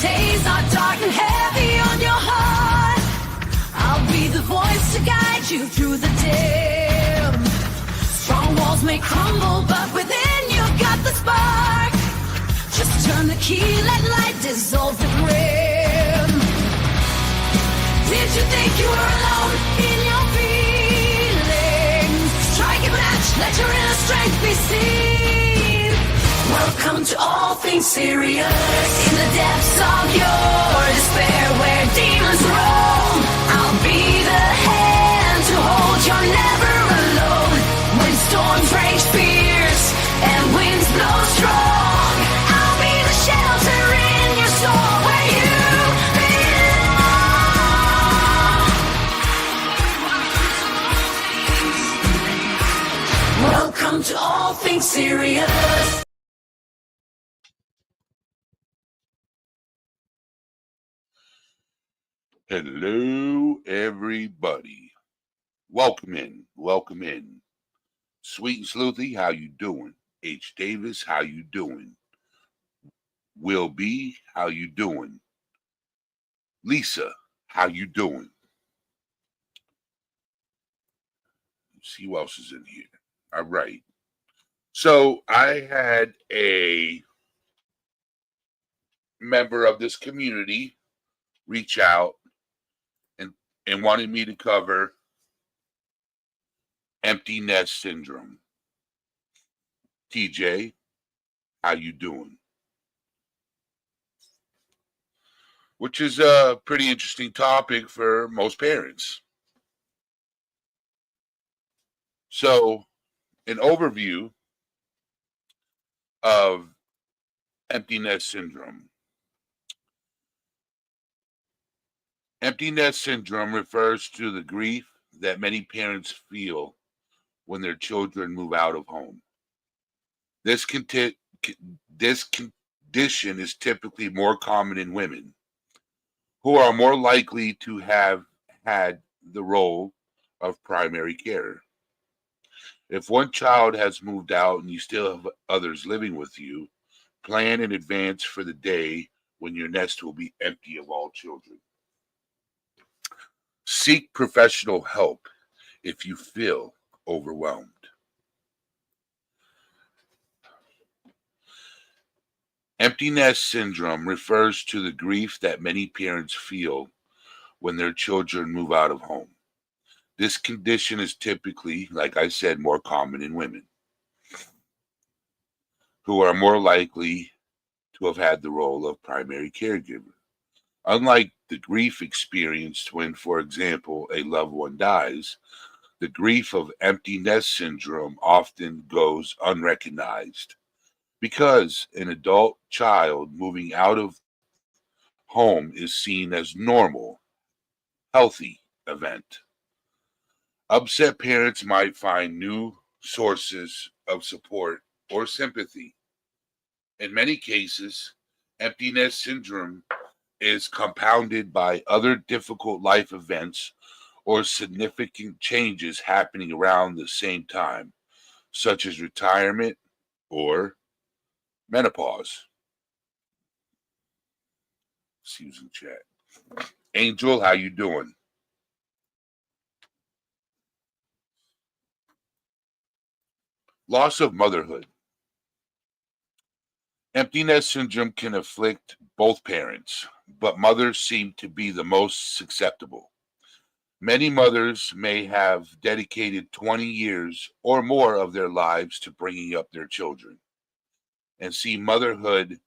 days are dark and heavy on your heart, I'll be the voice to guide you through the dim. Strong walls may crumble, but within you've got the spark. Just turn the key, let light dissolve the grim. Did you think you were alone in your feelings? Strike a match, let your inner strength be seen. Welcome to All Things Serious. In the depths of your despair, where demons roam, I'll be the hand to hold. You're never alone. When storms rage fierce and winds blow strong, I'll be the shelter in your soul where you belong. Welcome to All Things Serious. Hello, everybody. Welcome in. Welcome in. Sweet and Sleuthy, how you doing? H. Davis, how you doing? Will B, how you doing? Lisa, how you doing? Let's see who else is in here. All right. So I had a member of this community reach out and wanted me to cover empty nest syndrome. TJ, how you doing? Which is a pretty interesting topic for most parents. So, an overview of empty nest syndrome. Empty nest syndrome refers to the grief that many parents feel when their children move out of home. This condition is typically more common in women, who are more likely to have had the role of primary care. If one child has moved out and you still have others living with you, plan in advance for the day when your nest will be empty of all children. Seek professional help if you feel overwhelmed. Empty nest syndrome refers to the grief that many parents feel when their children move out of home. This condition is typically, like I said, more common in women, who are more likely to have had the role of primary caregiver. Unlike the grief experienced when, for example, a loved one dies, the grief of empty nest syndrome often goes unrecognized because an adult child moving out of home is seen as normal, healthy event. Upset parents might find new sources of support or sympathy. In many cases, empty nest syndrome is compounded by other difficult life events or significant changes happening around the same time, such as retirement or menopause. See who's in chat. Angel, how you doing? Loss of motherhood. Empty nest syndrome can afflict both parents, but mothers seem to be the most susceptible. Many mothers may have dedicated 20 years or more of their lives to bringing up their children and see motherhood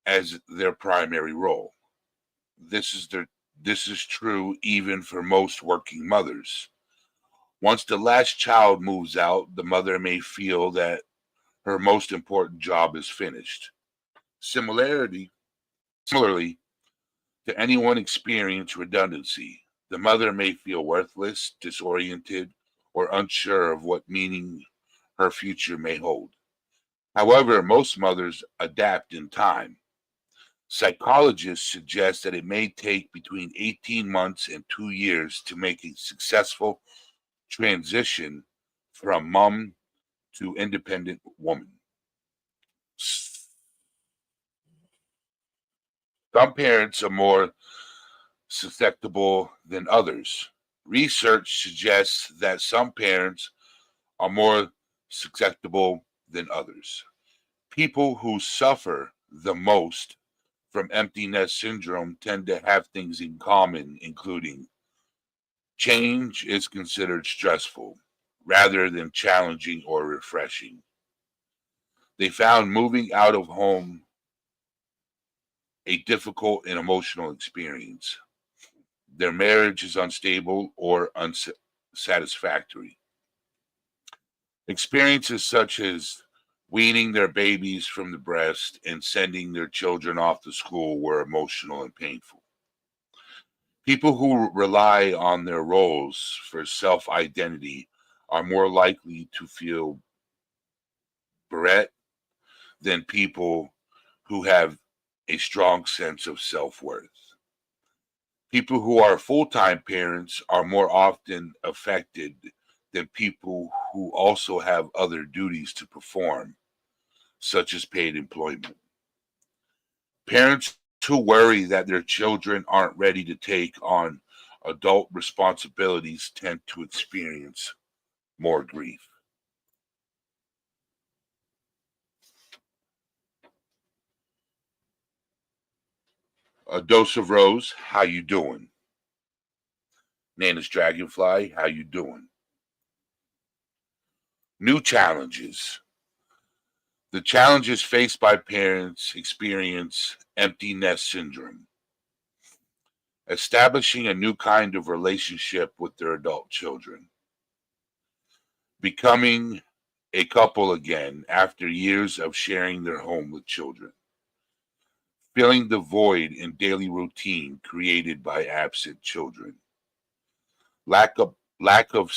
as their primary role. This is true even for most working mothers. Once the last child moves out, the mother may feel that her most important job is finished. Similarly, to anyone experiencing redundancy, the mother may feel worthless, disoriented, or unsure of what meaning her future may hold. However, most mothers adapt in time. Psychologists suggest that it may take between 18 months and 2 years to make a successful transition from mom to independent woman. Some parents are more susceptible than others. Research suggests that some parents are more susceptible than others. People who suffer the most from empty nest syndrome tend to have things in common, including change is considered stressful rather than challenging or refreshing. They found moving out of home a difficult and emotional experience. Their marriage is unstable or unsatisfactory. Experiences such as weaning their babies from the breast and sending their children off to school were emotional and painful. People who rely on their roles for self identity are more likely to feel bereft than people who have a strong sense of self worth. People who are full time parents are more often affected than people who also have other duties to perform, such as paid employment. Parents who worry that their children aren't ready to take on adult responsibilities tend to experience more grief. A dose of rose, how you doing? Nana's dragonfly, how you doing? New challenges. The challenges faced by parents experience empty nest syndrome. Establishing a new kind of relationship with their adult children. Becoming a couple again after years of sharing their home with children. Filling the void in daily routine created by absent children. Lack of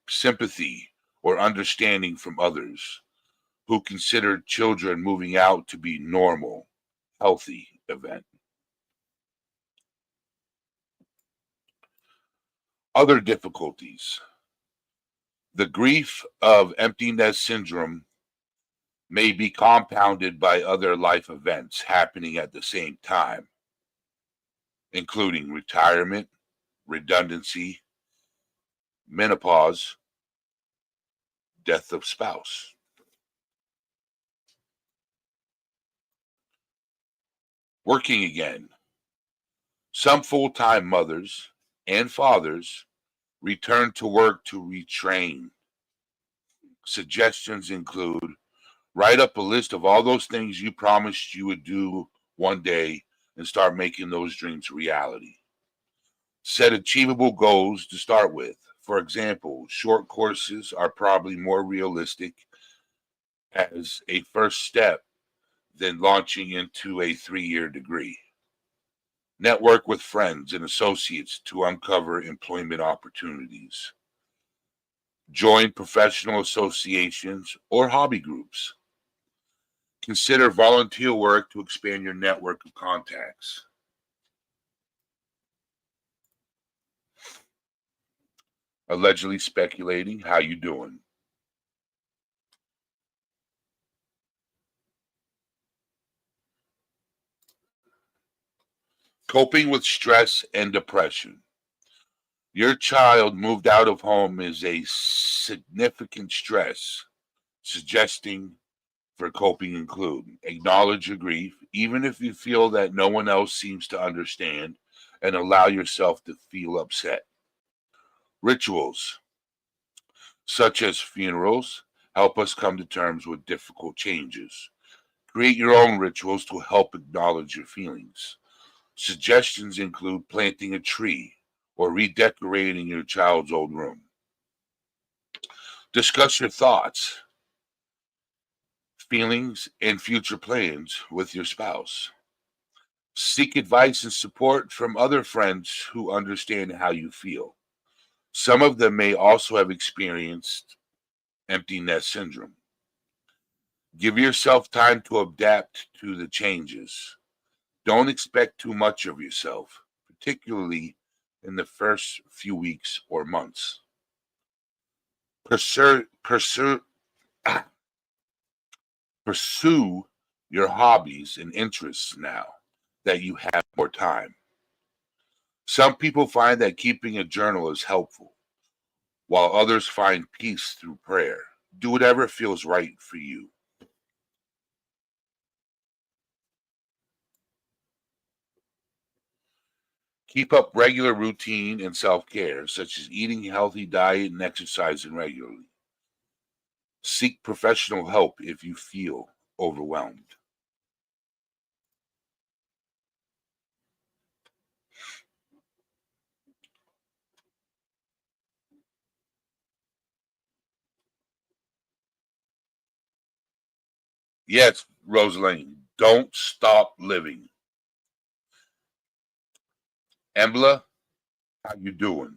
sympathy or understanding from others who consider children moving out to be normal, healthy event. Other difficulties. The grief of empty nest syndrome may be compounded by other life events happening at the same time, including retirement, redundancy, menopause, death of spouse. Working again. Some full time mothers and fathers return to work to retrain. Suggestions include write up a list of all those things you promised you would do one day and start making those dreams reality. Set achievable goals to start with. For example, short courses are probably more realistic as a first step than launching into a 3-year degree. Network with friends and associates to uncover employment opportunities. Join professional associations or hobby groups. Consider volunteer work to expand your network of contacts. Allegedly speculating, how you doing? Coping with stress and depression. Your child moved out of home is a significant stress. Suggesting for coping include acknowledge your grief, even if you feel that no one else seems to understand, and allow yourself to feel upset. Rituals, such as funerals, help us come to terms with difficult changes. Create your own rituals to help acknowledge your feelings. Suggestions include planting a tree or redecorating your child's old room. Discuss your thoughts, feelings, and future plans with your spouse. Seek advice and support from other friends who understand how you feel. Some of them may also have experienced empty nest syndrome. Give yourself time to adapt to the changes. Don't expect too much of yourself, particularly in the first few weeks or months. Pursue, pursue, pursue your hobbies and interests now. that you have more time. Some people find that keeping a journal is helpful, while others find peace through prayer. Do whatever feels right for you. Keep up regular routine and self-care, such as eating a healthy diet and exercising regularly. Seek professional help if you feel overwhelmed. Yes, Rosaline, don't stop living. Embla, how you doing?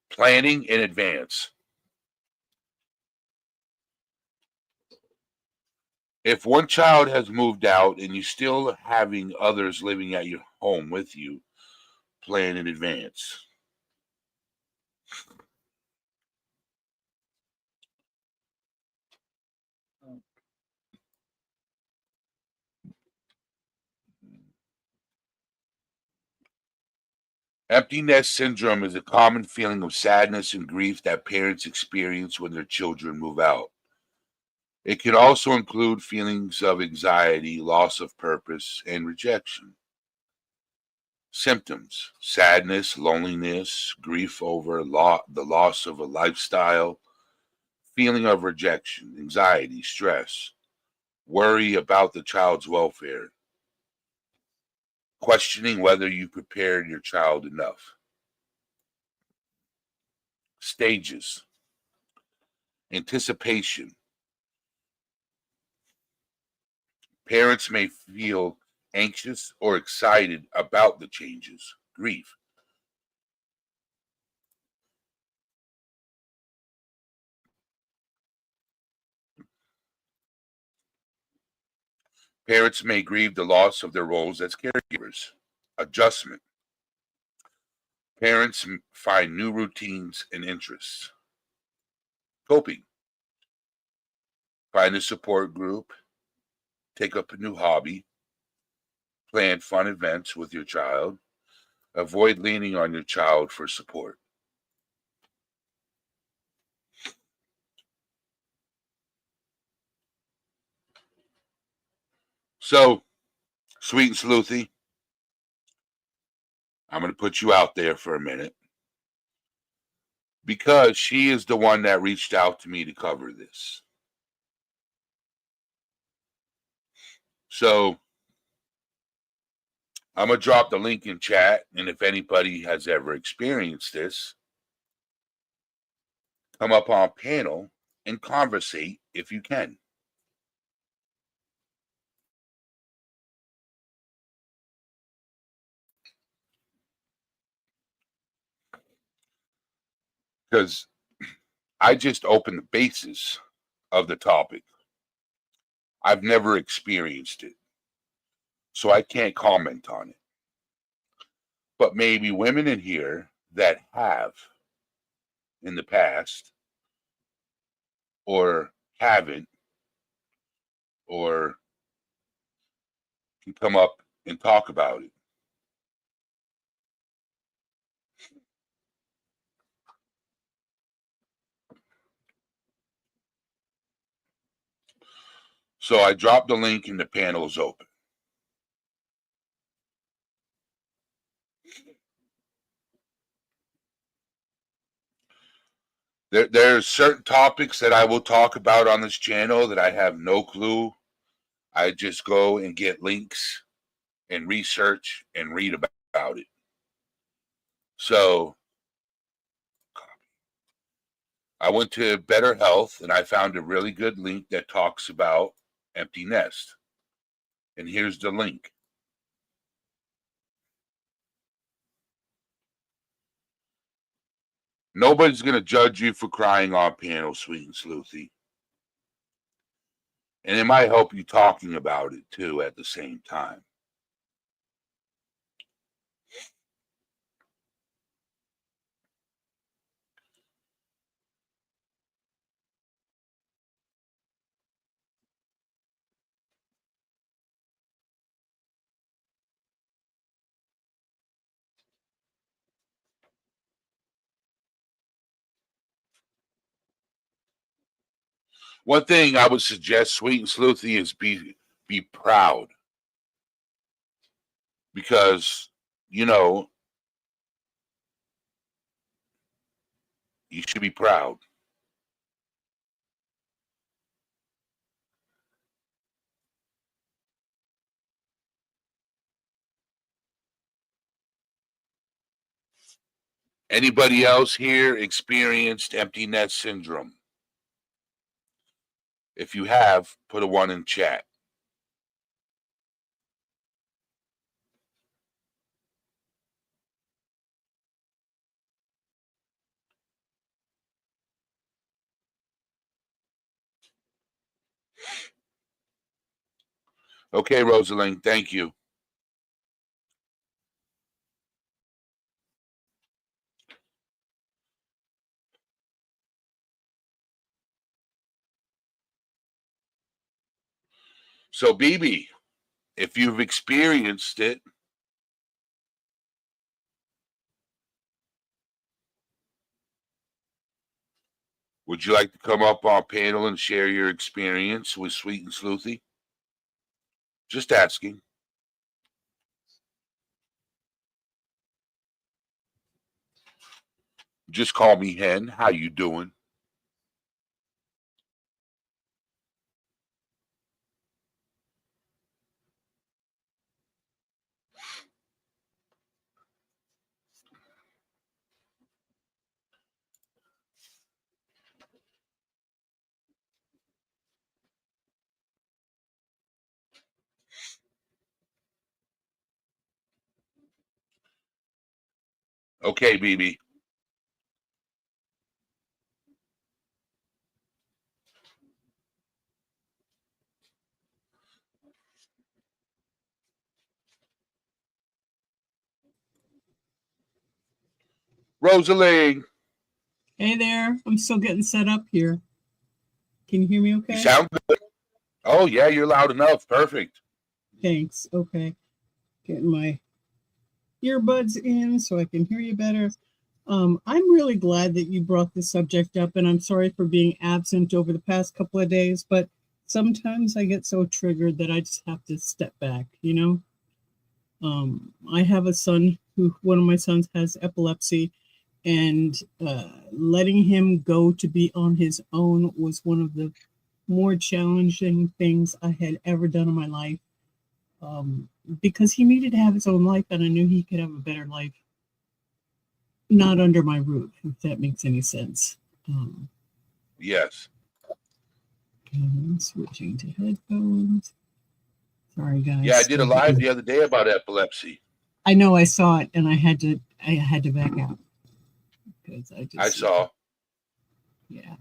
Planning in advance. If one child has moved out and you still having others living at your home with you, plan in advance. Empty nest syndrome is a common feeling of sadness and grief that parents experience when their children move out. It can also include feelings of anxiety, loss of purpose, and rejection. Symptoms: sadness, loneliness, grief over the loss of a lifestyle, feeling of rejection, anxiety, stress, worry about the child's welfare, questioning whether you prepared your child enough. Stages: anticipation. Parents may feel anxious or excited about the changes. Grief. Parents may grieve the loss of their roles as caregivers. Adjustment. Parents find new routines and interests. Coping. Find a support group, take up a new hobby, plan fun events with your child, avoid leaning on your child for support. So, Sweet and Sleuthy, I'm going to put you out there for a minute because she is the one that reached out to me to cover this. So, I'm going to drop the link in chat, and if anybody has ever experienced this, come up on panel and conversate if you can. Because I just opened the basis of the topic. I've never experienced it, so I can't comment on it. But maybe women in here that have in the past or haven't or can come up and talk about it. So I dropped the link and the panel is open. There's certain topics that I will talk about on this channel that I have no clue. I just go and get links and research and read about it. So I went to Better Health and I found a really good link that talks about empty nest. And here's the link. Nobody's going to judge you for crying on panel, Sweet and Sleuthy. And it might help you talking about it too at the same time. One thing I would suggest, Sweet and Sleuthy, is be proud. Because, you know, you should be proud. Anybody else here experienced empty nest syndrome? If you have, put a 1 in chat. Okay, Rosalind, thank you. So, BB, if you've experienced it, would you like to come up on panel and share your experience with Sweet and Sleuthy? Just asking. Just call me Hen. How you doing? Okay, BB. Rosalie. Hey there. I'm still getting set up here. Can you hear me okay? You sound good. Oh, yeah, you're loud enough. Perfect. Thanks. Okay. Getting my earbuds in so I can hear you better. I'm really glad that you brought this subject up, and I'm sorry for being absent over the past couple of days, but sometimes I get so triggered that I just have to step back, you know? I have a son one of my sons has epilepsy, and letting him go to be on his own was one of the more challenging things I had ever done in my life, because he needed to have his own life, and I knew he could have a better life not under my roof, if that makes any sense. Yes. Switching to headphones. Sorry, guys. Yeah, I did a live the other day about epilepsy. I know, I saw it, and I had to back out because I saw. Yeah,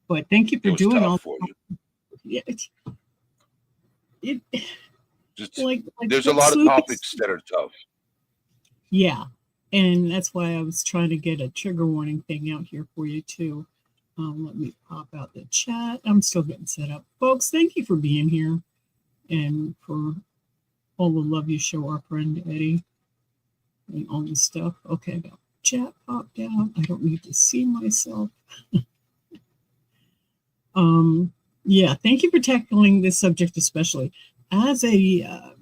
but thank you for doing all for you. Yeah, Just like there's a lot of topics that are tough. Yeah, and that's why I was trying to get a trigger warning thing out here for you too. Let me pop out the chat. I'm still getting set up, folks. Thank you for being here and for all the love you show our friend Eddie and all this stuff. Okay, I got chat popped out. I don't need to see myself. Yeah, thank you for tackling this subject, especially as a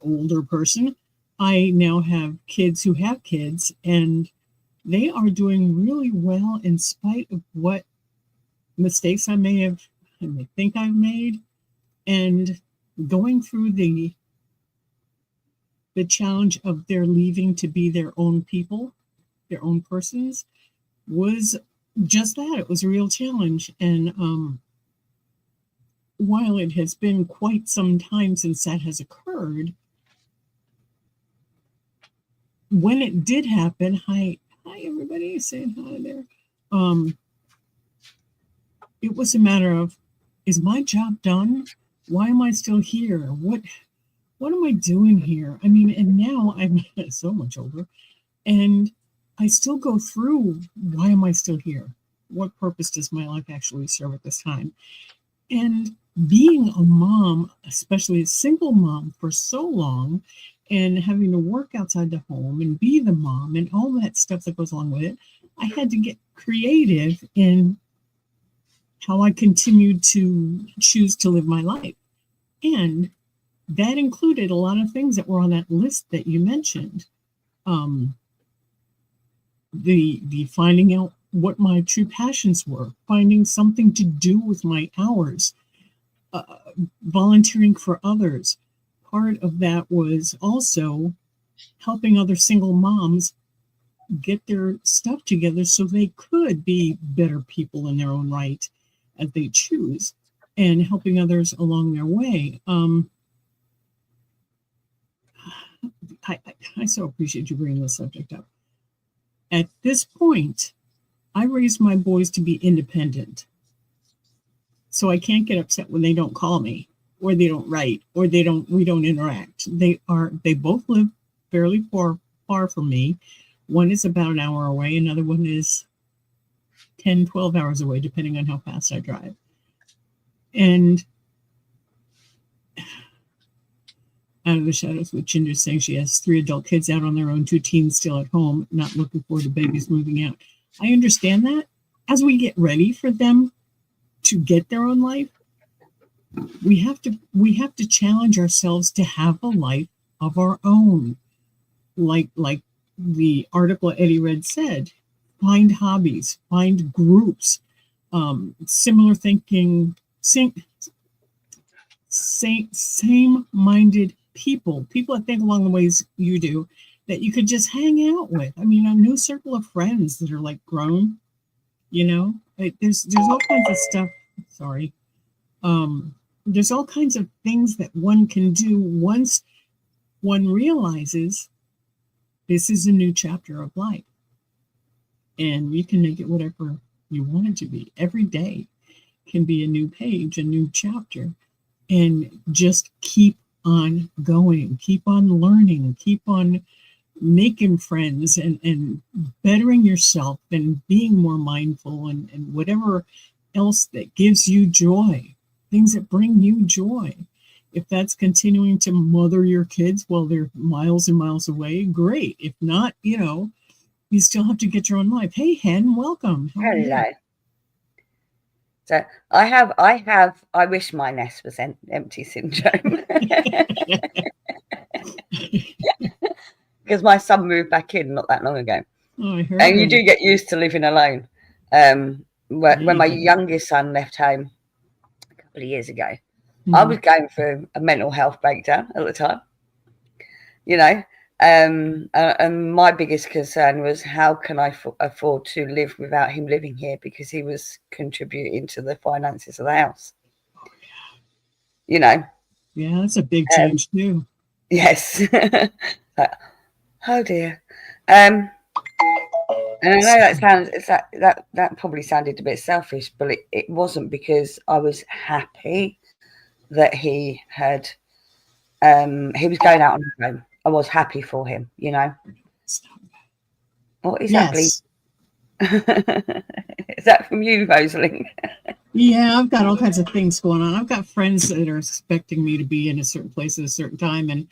older person. I now have kids who have kids, and they are doing really well in spite of what mistakes I may think I've made, and going through the challenge of their leaving to be their own people, their own persons, was just that. It was a real challenge. And while it has been quite some time since that has occurred, when it did happen, hi everybody, saying hi there. It was a matter of, is my job done? Why am I still here? What am I doing here? I mean, and now I'm so much older, and I still go through, why am I still here? What purpose does my life actually serve at this time? And being a mom, especially a single mom for so long, and having to work outside the home and be the mom and all that stuff that goes along with it, I had to get creative in how I continued to choose to live my life. And that included a lot of things that were on that list that you mentioned. The finding out what my true passions were, finding something to do with my hours, volunteering for others. Part of that was also helping other single moms get their stuff together so they could be better people in their own right as they choose, and helping others along their way. I so appreciate you bringing this subject up. At this point, I raised my boys to be independent. So I can't get upset when they don't call me, or they don't write, or we don't interact. They both live fairly far from me. One is about an hour away, another one is 10, 12 hours away, depending on how fast I drive. And out of the shadows, with Ginger saying she has 3 adult kids out on their own, 2 teens still at home, not looking forward to babies moving out. I understand that. As we get ready for them to get their own life, we have to challenge ourselves to have a life of our own. Like the article Eddie read said, find hobbies, find groups, similar thinking, same-minded people that think along the ways you do, that you could just hang out with. I mean, a new circle of friends that are like grown, there's all kinds of stuff. Sorry. There's all kinds of things that one can do once one realizes this is a new chapter of life. And you can make it whatever you want it to be. Every day can be a new page, a new chapter. And just keep on going, keep on learning, keep on making friends and bettering yourself and being more mindful and whatever else that gives you joy, things that bring you joy. If that's continuing to mother your kids while they're miles and miles away, great. If not, you still have to get your own life. Hey, Hen, welcome. How are Hello. you? So I wish my nest was empty syndrome. Because my son moved back in not that long ago. Oh, I heard. And you do get used to living alone. When my youngest son left home a couple of years ago, I was going through a mental health breakdown at the time, and my biggest concern was, how can I afford to live without him living here, because he was contributing to the finances of the house. Yeah, that's a big change too. Yes. Oh dear. And I know that probably sounded a bit selfish, but it wasn't, because I was happy that he was going out on his own. I was happy for him, What is that, please? Is that from you, Rosalind? Yeah, I've got all kinds of things going on. I've got friends that are expecting me to be in a certain place at a certain time, and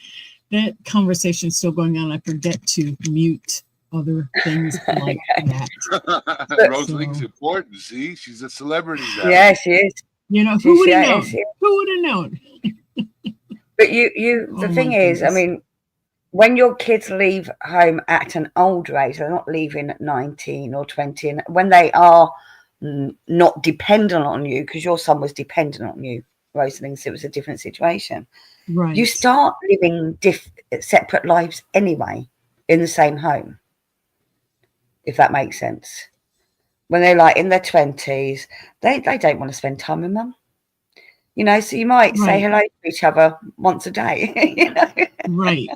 that conversation is still going on. I forget to mute other things like that. Rosalind's important. See, she's a celebrity now. Yeah, she is. Who would have known? Who would have known? But the thing is, I mean, when your kids leave home at an older age, they're not leaving at 19 or 20, and when they are not dependent on you, because your son was dependent on you, Rosalind, so it was a different situation. Right. You start living separate lives anyway in the same home, if that makes sense. When they're like in their 20s, they don't want to spend time with mum. So you might say hello to each other once a day. Right.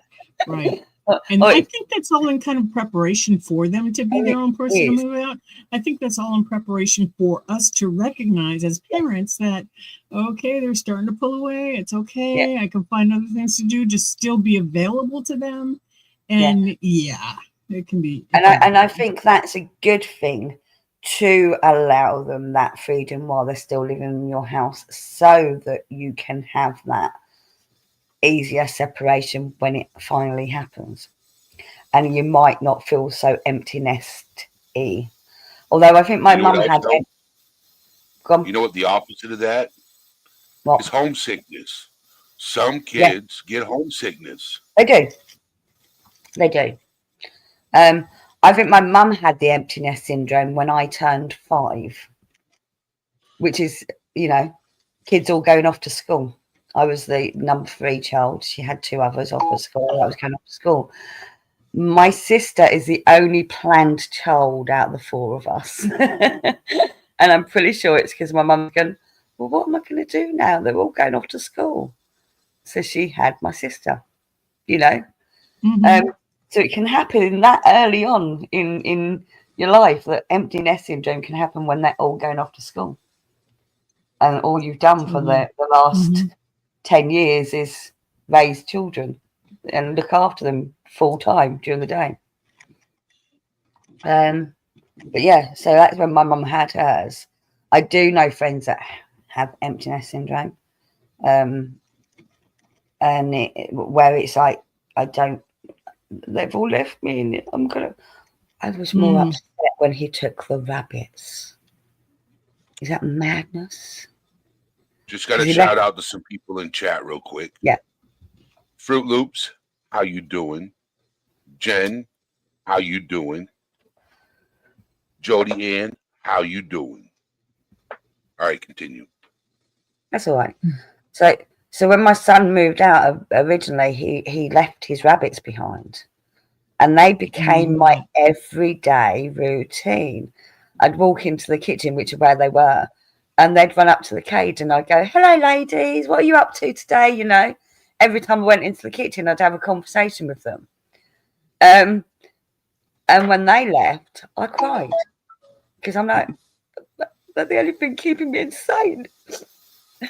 And I think that's all in kind of preparation for them to be their own person to move out. I think that's all in preparation for us to recognize as parents that, okay, they're starting to pull away. It's okay. Yeah. I can find other things to do, just still be available to them. And it can be. And I think that's a good thing, to allow them that freedom while they're still living in your house, so that you can have that easier separation when it finally happens, and you might not feel so empty nest-y. Although I think my mum had Go on. You know what the opposite of that What? is? Homesickness. Some Yeah. kids get homesickness. They do. They do. I think my mum had the empty nest syndrome when I turned 5, which is, you know, kids all going off to school. I was the number 3 child. She had 2 others off at school. I was going off to school. My sister is the only planned child out of the 4 of us. And I'm pretty sure it's because my mum's going, well, what am I going to do now? They're all going off to school. So she had my sister, you know. Mhm. So it can happen that early on in your life, that empty nest syndrome can happen when they're all going off to school. And all you've done for the last Mhm. 10 years is raise children and look after them full time during the day. But yeah, so that's when my mum had hers. I do know friends that have empty nest syndrome, and where it's like, they've all left me, and I was more upset when he took the rabbits. Is that madness? Just got to 'Cause he shout left. out to some people in chat real quick. Yeah. Fruit Loops, how you doing? Jen, how you doing? Jody Ann, how you doing? All right, continue. That's all right. So when my son moved out originally, he left his rabbits behind, and they became my everyday routine. I'd walk into the kitchen, which is where they were, and they'd run up to the cage, and I'd go, "Hello, ladies, what are you up to today?" You know, every time I went into the kitchen, I'd have a conversation with them. And when they left, I cried because I'm like, they're the only thing keeping me insane.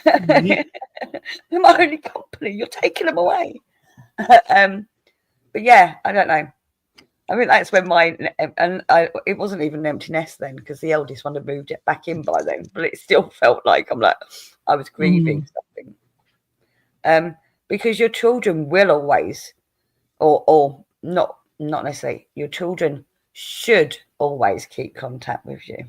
They're my only company. You're taking them away. But yeah, I don't know. I think that's when it wasn't even an empty nest then, because the eldest one had moved it back in by then, but it still felt like I was grieving something. Because your children will always, or not necessarily, your children should always keep contact with you.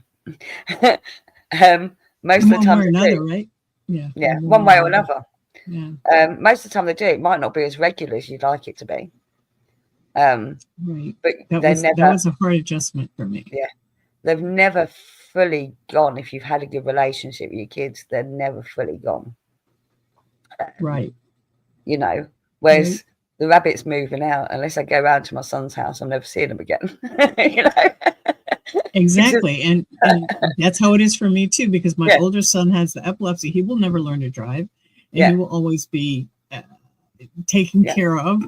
Most of the time, one way or another, right? Yeah, one way or another. Yeah. Most of the time they do. It might not be as regular as you'd like it to be. Right. But that was a hard adjustment for me. Yeah. They've never fully gone. If you've had a good relationship with your kids, they're never fully gone. Right. You know, whereas the rabbits moving out, unless I go round to my son's house, I'm never seeing them again. You know? Exactly. And that's how it is for me too, because my older son has the epilepsy. He will never learn to drive, and he will always be taken care of.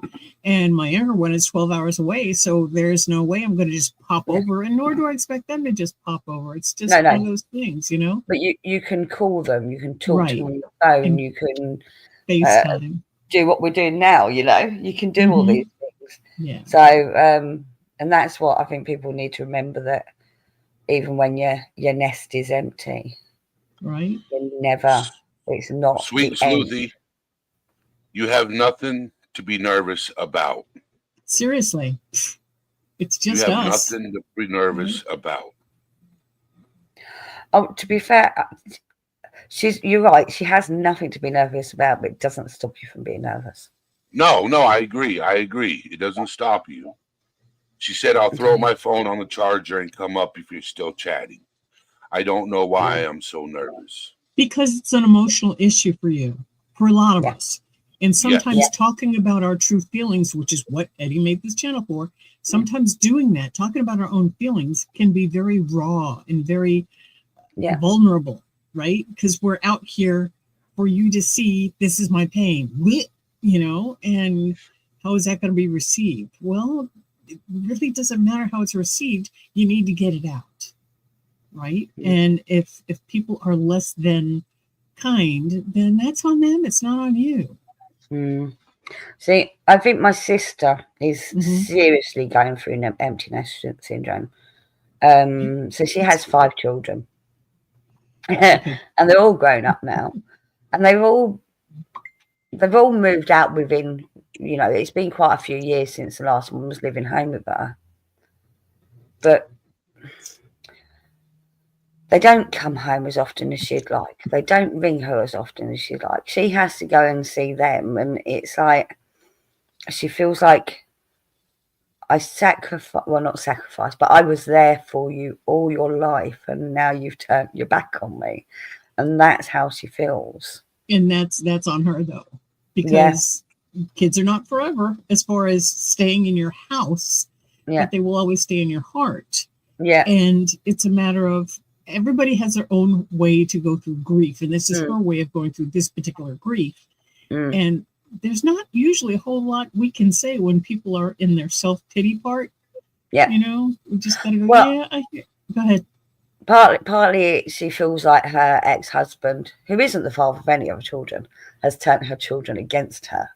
And my younger one is 12 hours away, so there's no way I'm going to just pop over, and nor do I expect them to just pop over. It's just one of those things, you know. But you can call them, you can talk to them on the phone, and you can FaceTime. Do what we're doing now. You know, you can do all these things. Yeah. So and that's what I think people need to remember, that even when your nest is empty, right, it's not Sweet Sleuthy, you have nothing to be nervous about. Seriously, it's just you have us. Nothing to be nervous about. Oh, to be fair, you're right. She has nothing to be nervous about, but it doesn't stop you from being nervous. No, I agree. It doesn't stop you. She said, I'll throw my phone on the charger and come up if you're still chatting. I don't know why I'm so nervous. Because it's an emotional issue for you, for a lot of us. And sometimes talking about our true feelings, which is what Eddie made this channel for, sometimes doing that, talking about our own feelings, can be very raw and very vulnerable, right? Because we're out here for you to see, this is my pain, you know, and how is that going to be received? Well, it really doesn't matter how it's received. You need to get it out, right? And if people are less than kind, then that's on them. It's not on you. See, I think my sister is seriously going through an empty nest syndrome. So she has 5 children, and they're all grown up now, and they've all moved out within, you know, it's been quite a few years since the last one was living home with her. But They don't come home as often as she'd like. They don't ring her as often as she'd like. She has to go and see them. And it's like, she feels like I sacrifice, well, not sacrifice, but I was there for you all your life. And now you've turned your back on me. And that's how she feels. And that's on her though, because kids are not forever as far as staying in your house, but they will always stay in your heart. Yeah. And it's a matter of, everybody has their own way to go through grief. And this is her way of going through this particular grief. And there's not usually a whole lot we can say when people are in their self-pity part. Yeah. You know, we just gotta go, go ahead. Partly she feels like her ex-husband, who isn't the father of any of her children, has turned her children against her.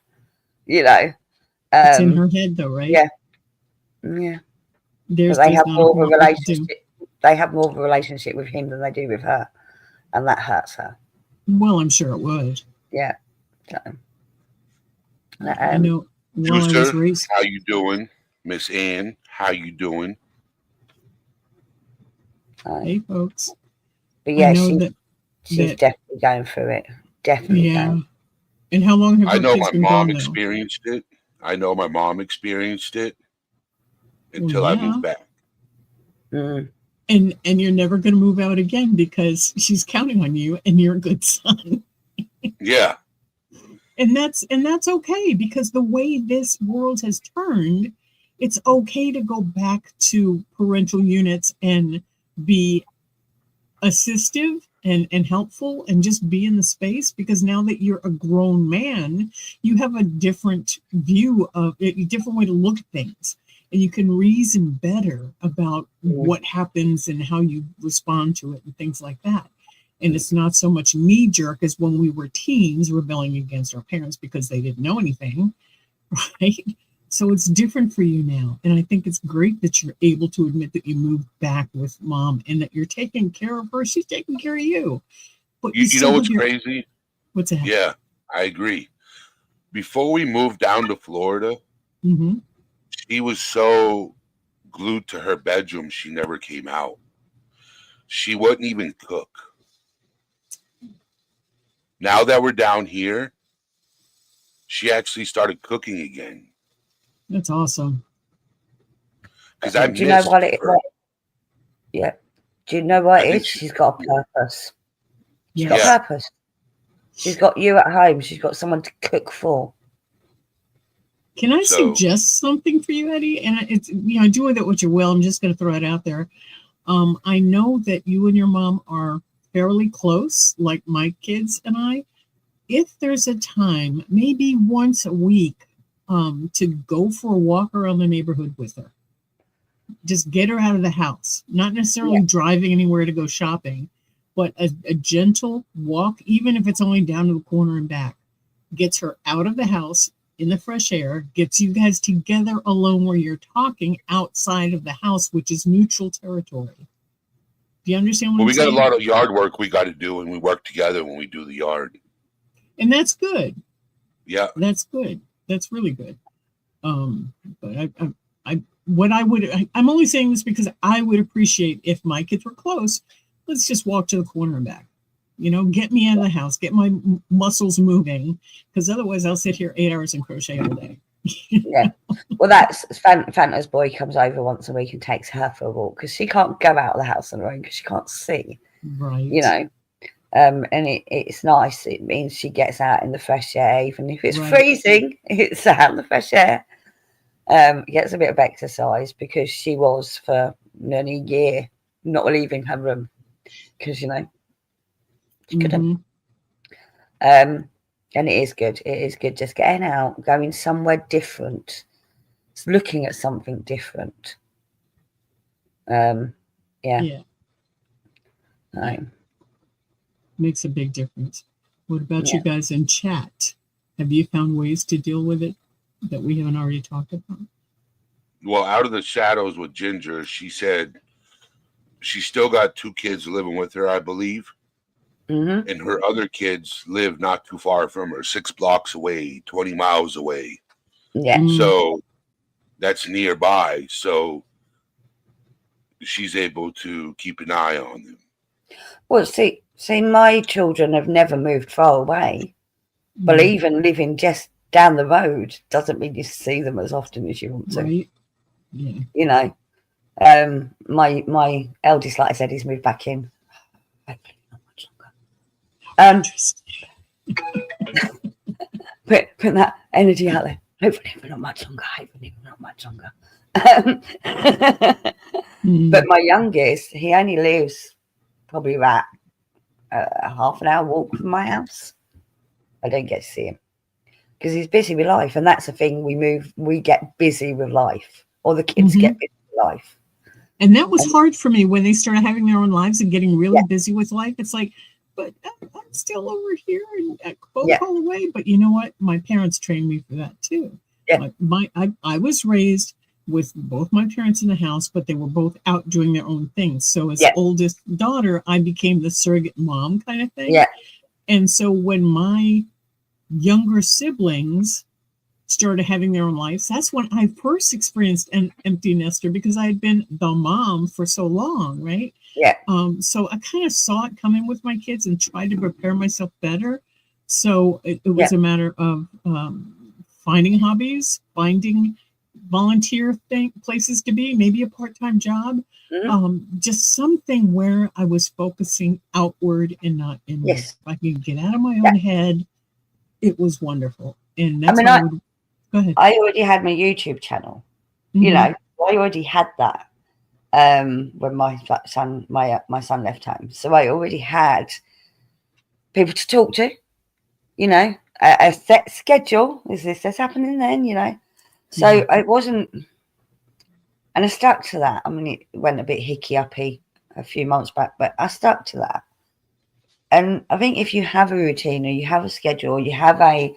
You know. It's in her head though, right? Yeah. Yeah. They have more of a relationship. They have more of a relationship with him than they do with her. And that hurts her. Well, I'm sure it would. Yeah. So, I know. Juicer, how you doing? Miss Ann, how you doing? Hey, folks. But yeah, she's definitely going through it. Definitely. Yeah. And how long have I know my been mom gone, experienced it. I know my mom experienced it until I moved back. Mm. And you're never going to move out again because she's counting on you and you're a good son. Yeah. And that's okay, because the way this world has turned, it's okay to go back to parental units and be assistive and helpful and just be in the space, because now that you're a grown man, you have a different view of it, a different way to look at things, and you can reason better about what happens and how you respond to it and things like that. And it's not so much knee-jerk as when we were teens rebelling against our parents because they didn't know anything, right? So it's different for you now. And I think it's great that you're able to admit that you moved back with mom and that you're taking care of her. She's taking care of you. But You know what's crazy? What's that? Yeah, I agree. Before we moved down to Florida, she was so glued to her bedroom, she never came out. She wouldn't even cook. Now that we're down here, she actually started cooking again. That's awesome. Because I do you know what it is? Yeah. Do you know what it is? She's got a purpose. She's got a purpose. She's got you at home. She's got someone to cook for. Can I suggest something for you, Eddie? And it's, do with it what you will. I'm just going to throw it out there. I know that you and your mom are fairly close, like my kids and I. If there's a time, maybe once a week, to go for a walk around the neighborhood with her. Just get her out of the house, not necessarily driving anywhere to go shopping, but a gentle walk, even if it's only down to the corner and back, gets her out of the house in the fresh air, gets you guys together alone where you're talking outside of the house, which is neutral territory. Do you understand what I'm saying? We got a lot of yard work we got to do, and we work together when we do the yard. And that's good. Yeah. That's good. That's really good. But I'm only saying this because I would appreciate if my kids were close. Let's just walk to the corner and back. Get me out of the house, get my muscles moving, because otherwise I'll sit here 8 hours and crochet all day. Yeah. Well, that's Fanta's boy comes over once a week and takes her for a walk because she can't go out of the house on her own because she can't see. Right. And it's nice. It means she gets out in the fresh air, even if it's freezing. It's out in the fresh air. Gets a bit of exercise because she was for nearly a year not leaving her room because she couldn't. And it is good. It is good just getting out, going somewhere different, looking at something different. Makes a big difference. What about you guys in chat? Have you found ways to deal with it that we haven't already talked about? Well, out of the shadows with Ginger, she said she's still got 2 kids living with her, I believe. And her other kids live not too far from her, 6 blocks away, 20 miles away. Yeah. So that's nearby. So she's able to keep an eye on them. Well, see, my children have never moved far away, but Mm, even living just down the road doesn't mean you see them as often as you want to. right? Yeah. You know, my eldest, like I said, he's moved back in. Hopefully not much longer. Interesting. Put that energy out there. Hopefully for not much longer. Hopefully for not much longer. But my youngest, he only lives probably about half an hour walk from my house. I don't get to see him because he's busy with life, and that's the thing. We get busy with life, or the kids get busy with life. And that was hard for me when they started having their own lives and getting really Yeah. busy with life. It's like, but I'm still over here and a phone Yeah. call away. But you know what? My parents trained me for that too. Yeah. I was raised with both my parents in the house, but they were both out doing their own things. So as Yeah. oldest daughter, I became the surrogate mom kind of thing. Yeah. And so when my younger siblings started having their own lives, that's when I first experienced an empty nester because I had been the mom for so long, right? Yeah. So I kind of saw it coming with my kids and tried to prepare myself better. So it was a matter of finding hobbies, finding volunteer places to be, maybe a part-time job, just something where I was focusing outward and not inward. Yes. If I could get out of my own head, it was wonderful. And that's go ahead. I already had my YouTube channel. You know, I already had that when my son left home. So I already had people to talk to, you know, a set schedule. Is this happening then, you know? So I wasn't, and I stuck to that. I mean, it went a bit hicky-uppy a few months back, but I stuck to that. And I think if you have a routine or you have a schedule, you have a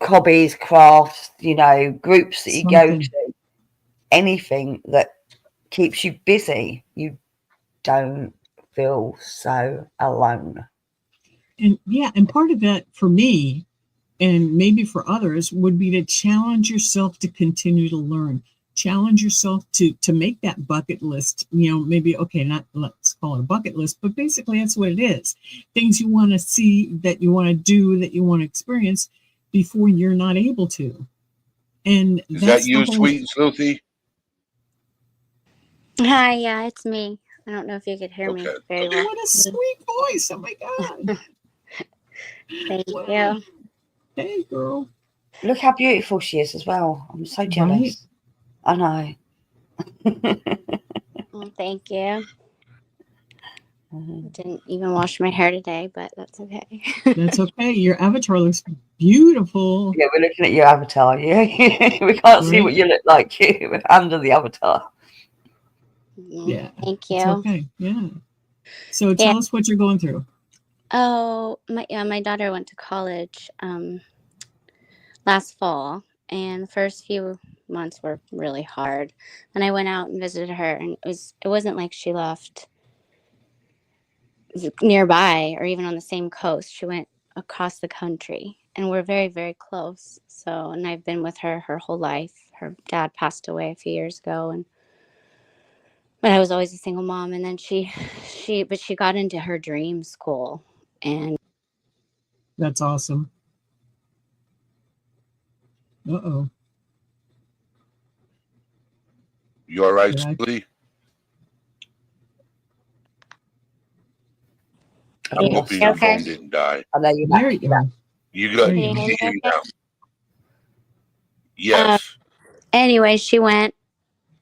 hobbies, crafts, you know, groups that you go to, anything that keeps you busy, you don't feel so alone. And part of that for me, and maybe for others, would be to challenge yourself to continue to learn. Challenge yourself to make that bucket list, you know, maybe, okay, not let's call it a bucket list, but basically that's what it is. Things you want to see, that you want to do, that you want to experience before you're not able to. And Is that's that you, the whole, sweet and Sleuthie? Hi, yeah, it's me. I don't know if you could hear me very well. What a sweet voice. Oh my God. Thank Wow. you. Hey, girl. Look how beautiful she is as well. I'm so jealous. I know. Well, thank you. Didn't even wash my hair today, but that's okay. That's okay. Your avatar looks beautiful. Yeah, we're looking at your avatar. Yeah, we can't see what you look like under the avatar. Yeah. Thank you. It's okay. Yeah. So tell us what you're going through. Oh, my daughter went to college last fall, and the first few months were really hard. And I went out and visited her, and it wasn't like she left nearby or even on the same coast. She went across the country, and we're very, very close. So, and I've been with her whole life. Her dad passed away a few years ago, but I was always a single mom. And then she got into her dream school, and that's awesome. Uh-oh. You all right, Sleuthie? I'm hoping your phone didn't die. I know you're There you go. You got you can hear you now. Yes. Anyway, she went,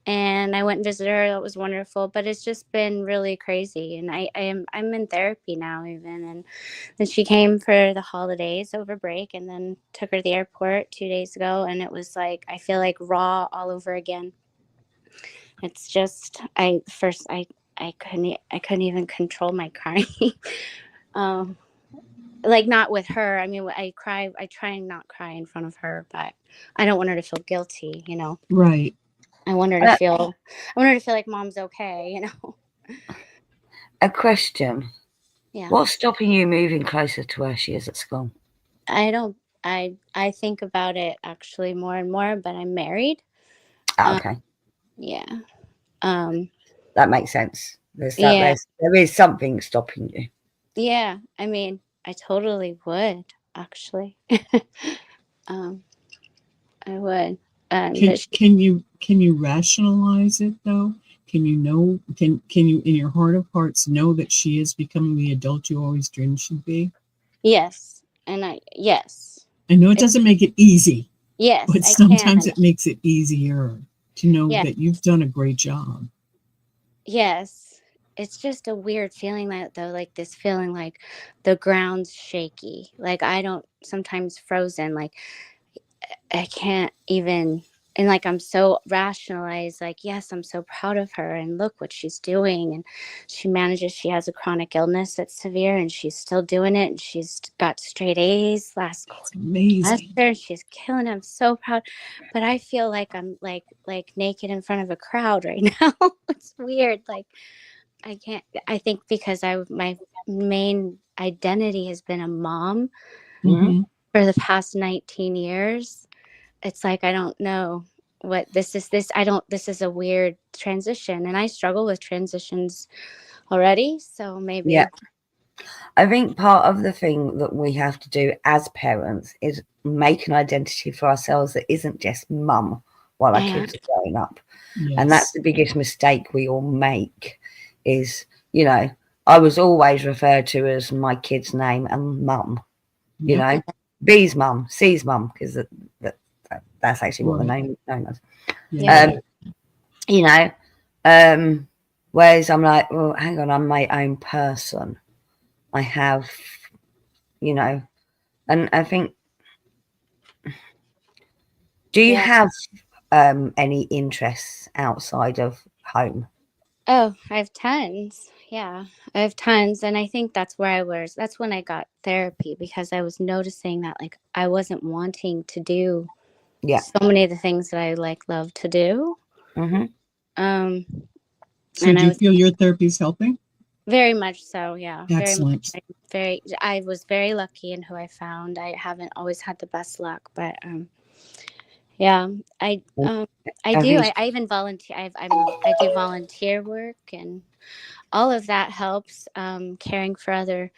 and I went and visited her. That was wonderful, but it's just been really crazy. And I'm in therapy now even. And then she came for the holidays over break, and then took her to the airport 2 days ago. And it was like, I feel like raw all over again. It's just, I couldn't even control my crying. Like not with her. I mean, I try and not cry in front of her, but I don't want her to feel guilty, you know? Right. I want her to feel like mom's okay, you know? A question. Yeah. What's stopping you moving closer to where she is at school? I think about it actually more and more, but I'm married. Okay. Yeah. That makes sense. Yeah. There is something stopping you. Yeah. I mean, I totally would actually. um, I would. But Can you rationalize it though? Can you know? Can you in your heart of hearts know that she is becoming the adult you always dreamed she'd be? yes, yes, I know it doesn't make it easy, yes, but I sometimes can. it makes it easier to know Yeah. that you've done a great job. Yes. It's just a weird feeling that though, like this feeling like the ground's shaky. Like I don't sometimes frozen. Like I can't even, and like I'm so rationalized, like, yes, I'm so proud of her and look what she's doing. And she has a chronic illness that's severe and she's still doing it. And she's got straight A's last It's amazing. semester. She's killing it. I'm so proud. But I feel like I'm like naked in front of a crowd right now. It's weird. Like I can't, I think because my main identity has been a mom Mm-hmm. for the past 19 years. It's like I don't know what this is a weird transition, and I struggle with transitions already, so maybe. Yeah. I think part of the thing that we have to do as parents is make an identity for ourselves that isn't just mum while our kids are growing up. Yes. And that's the biggest mistake we all make is, I was always referred to as my kid's name and mum, B's mum, C's mum, because that's actually what the name is known as. Yeah. Whereas I'm like, well, hang on, I'm my own person. I have, and I think, do you have any interests outside of home? Oh, I have tons. Yeah, I have tons. And I think that's when I got therapy, because I was noticing that like I wasn't wanting to do so many of the things that I like love to do. Mm-hmm. So do you feel your therapy is helping? Very much so, yeah. Excellent. I was very lucky in who I found. I haven't always had the best luck, but yeah, I do. I even volunteer. I do volunteer work, and all of that helps. Caring for other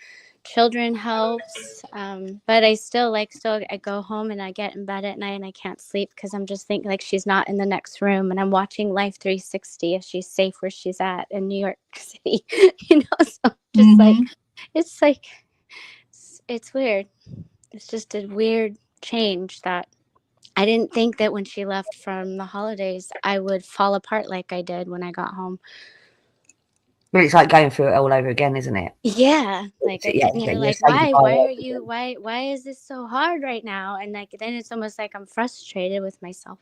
children helps. But I still I go home and I get in bed at night and I can't sleep because I'm just thinking like she's not in the next room, and I'm watching Life 360 if she's safe where she's at in New York City. So just it's weird. It's just a weird change that I didn't think that when she left from the holidays, I would fall apart like I did when I got home. But it's like going through it all over again, isn't it? Yeah. Like, you're like, why is this so hard right now? And like, then it's almost like I'm frustrated with myself.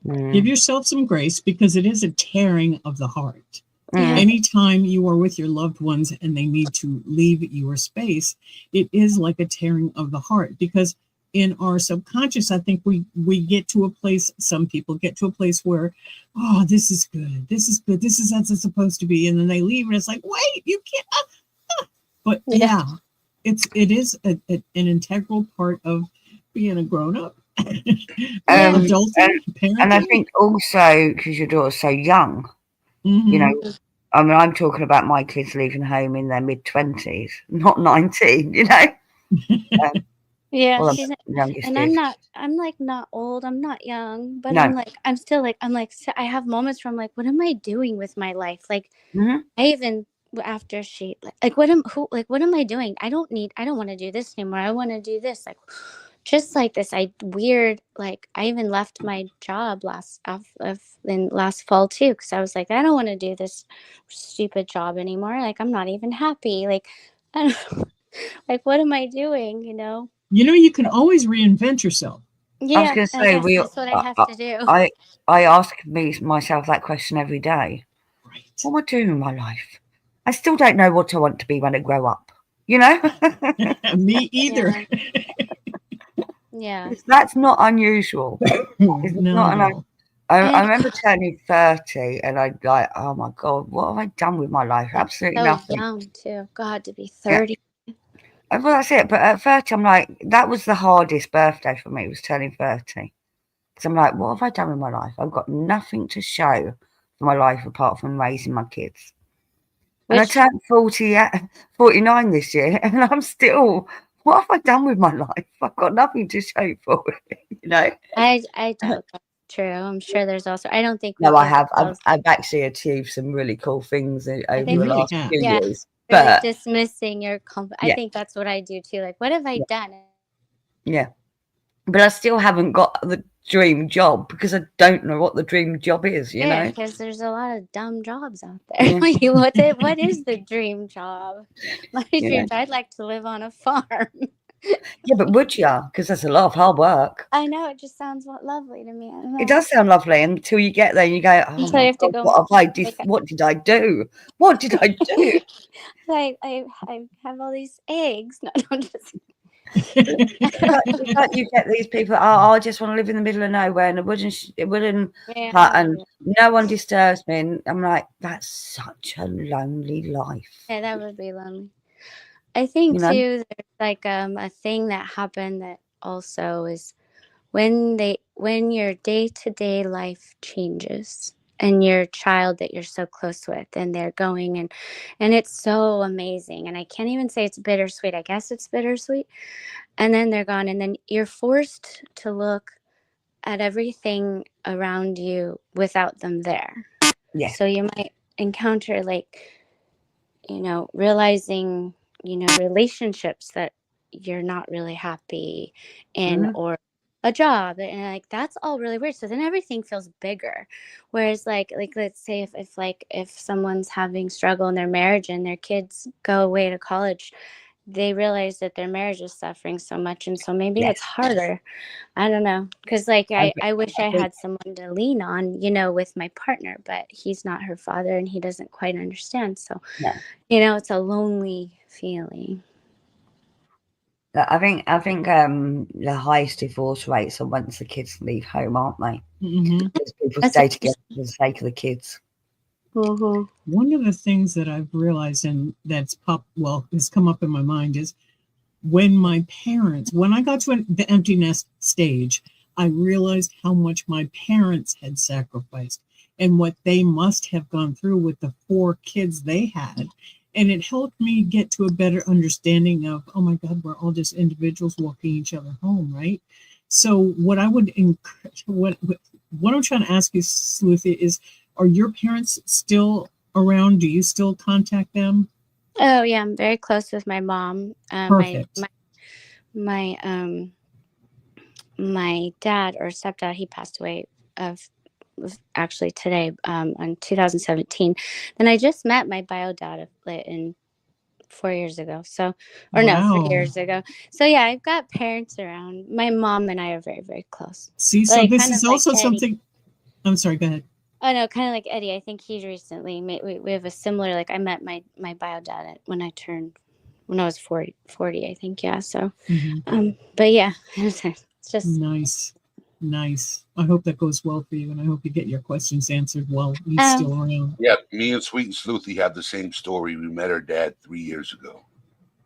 Give yourself some grace, because it is a tearing of the heart. Yeah. Anytime you are with your loved ones and they need to leave your space, it is like a tearing of the heart, because in our subconscious, I think we get to a place, some people get to a place where, oh, this is good. This is good. This is as it's supposed to be. And then they leave and it's like, wait, you can't. But yeah, it is an integral part of being a grown up. Adult and I think also because your daughter's so young, I mean, I'm talking about my kids leaving home in their mid-20s, not 19, Yeah, well, and I'm like not old, I'm not young, but No. I'm still like, I have moments where I'm like, what am I doing with my life? Like, I even after she what am I doing? I don't want to do this anymore. I want to do this. Like, just like this, I even left my job last fall too, because I was like, I don't want to do this stupid job anymore. Like, I'm not even happy. Like, I don't, like, what am I doing? You can always reinvent yourself. Yeah, I was going to say, that's what I have to do. I ask myself that question every day. Right. What am I doing in my life? I still don't know what I want to be when I grow up. Me either. Yeah. That's not unusual. No. I remember turning 30 and I'd like, oh my God, what have I done with my life? Absolutely nothing. Young too. God, to be 30. Yeah. Well, that's it. But at 30, I'm like, that was the hardest birthday for me, was turning 30. Because I'm like, what have I done with my life? I've got nothing to show for my life apart from raising my kids. And I Which turned 49 this year, and I'm still, what have I done with my life? I've got nothing to show for it, you know? I doubt that's true. I'm sure there's also, I don't think we No, I give have. ourselves, I've actually achieved some really cool things I over You think the we, really last have. few yeah, years. really But dismissing your I yeah, think that's what I do too. Like, what have I yeah, done? yeah. But I still haven't got the dream job because I don't know what the dream job is, you Weird, know? because there's a lot of dumb jobs out there. Yeah, Like, what is the dream job? My you dream know. job, I'd like to live on a farm. Yeah, but would you? Because that's a lot of hard work. I know, it just sounds lovely to me. I don't It know. does sound lovely until you get there and you go, oh Until you my have to God, go what have I make what did I do? What did I do? I have all these eggs. No, no, just It's like you get these people, oh, I just want to live in the middle of nowhere in a wooden yeah, hut and no one disturbs me. And I'm like, that's such a lonely life, yeah, that would be lonely. I you think know? too, there's like a thing that happened that also is when your day-to-day life changes and your child that you're so close with and they're going and it's so amazing, and I can't even say it's bittersweet. I guess it's bittersweet. And then they're gone, and then you're forced to look at everything around you without them there. Yeah. So you might encounter, like, realizing, relationships that you're not really happy in, Mhm. or a job, and like that's all really weird. So then everything feels bigger. Whereas like let's say if someone's having struggle in their marriage and their kids go away to college, they realize that their marriage is suffering so much, and so maybe it's Yes. harder. I don't know, because like I I wish I I think had someone to lean on, with my partner, but he's not her father and he doesn't quite understand. So, no. it's a lonely feeling. The highest divorce rates are once the kids leave home, aren't they? Mhm. Because people That's stay together interesting. for the sake of the kids. Mm-hmm. One of the things that I've realized and has come up in my mind is when I got to the empty nest stage, I realized how much my parents had sacrificed and what they must have gone through with the 4 kids they had. And it helped me get to a better understanding of, oh my God, we're all just individuals walking each other home, right? So what I would encourage, what I'm trying to ask you, Sleuthie, is, are your parents still around? Do you still contact them? Oh yeah, I'm very close with my mom. Perfect. My dad or stepdad, he passed away of actually today, in 2017. Then I just met my bio dad in 4 years ago. So, or no, Wow. 3 years ago. So yeah, I've got parents around. My mom and I are very, very close. See, so Like this kind of is like also Eddie. something. I'm sorry, go ahead. Oh no, kind of like Eddie. I think he's recently we have a similar, like I met my bio dad when I was 40, I think. Yeah. So, but yeah, it's just Nice. I hope that goes well for you, and I hope you get your questions answered while he's still around. Yeah, me and Sweet and Sleuthy have the same story. We met her dad 3 years ago.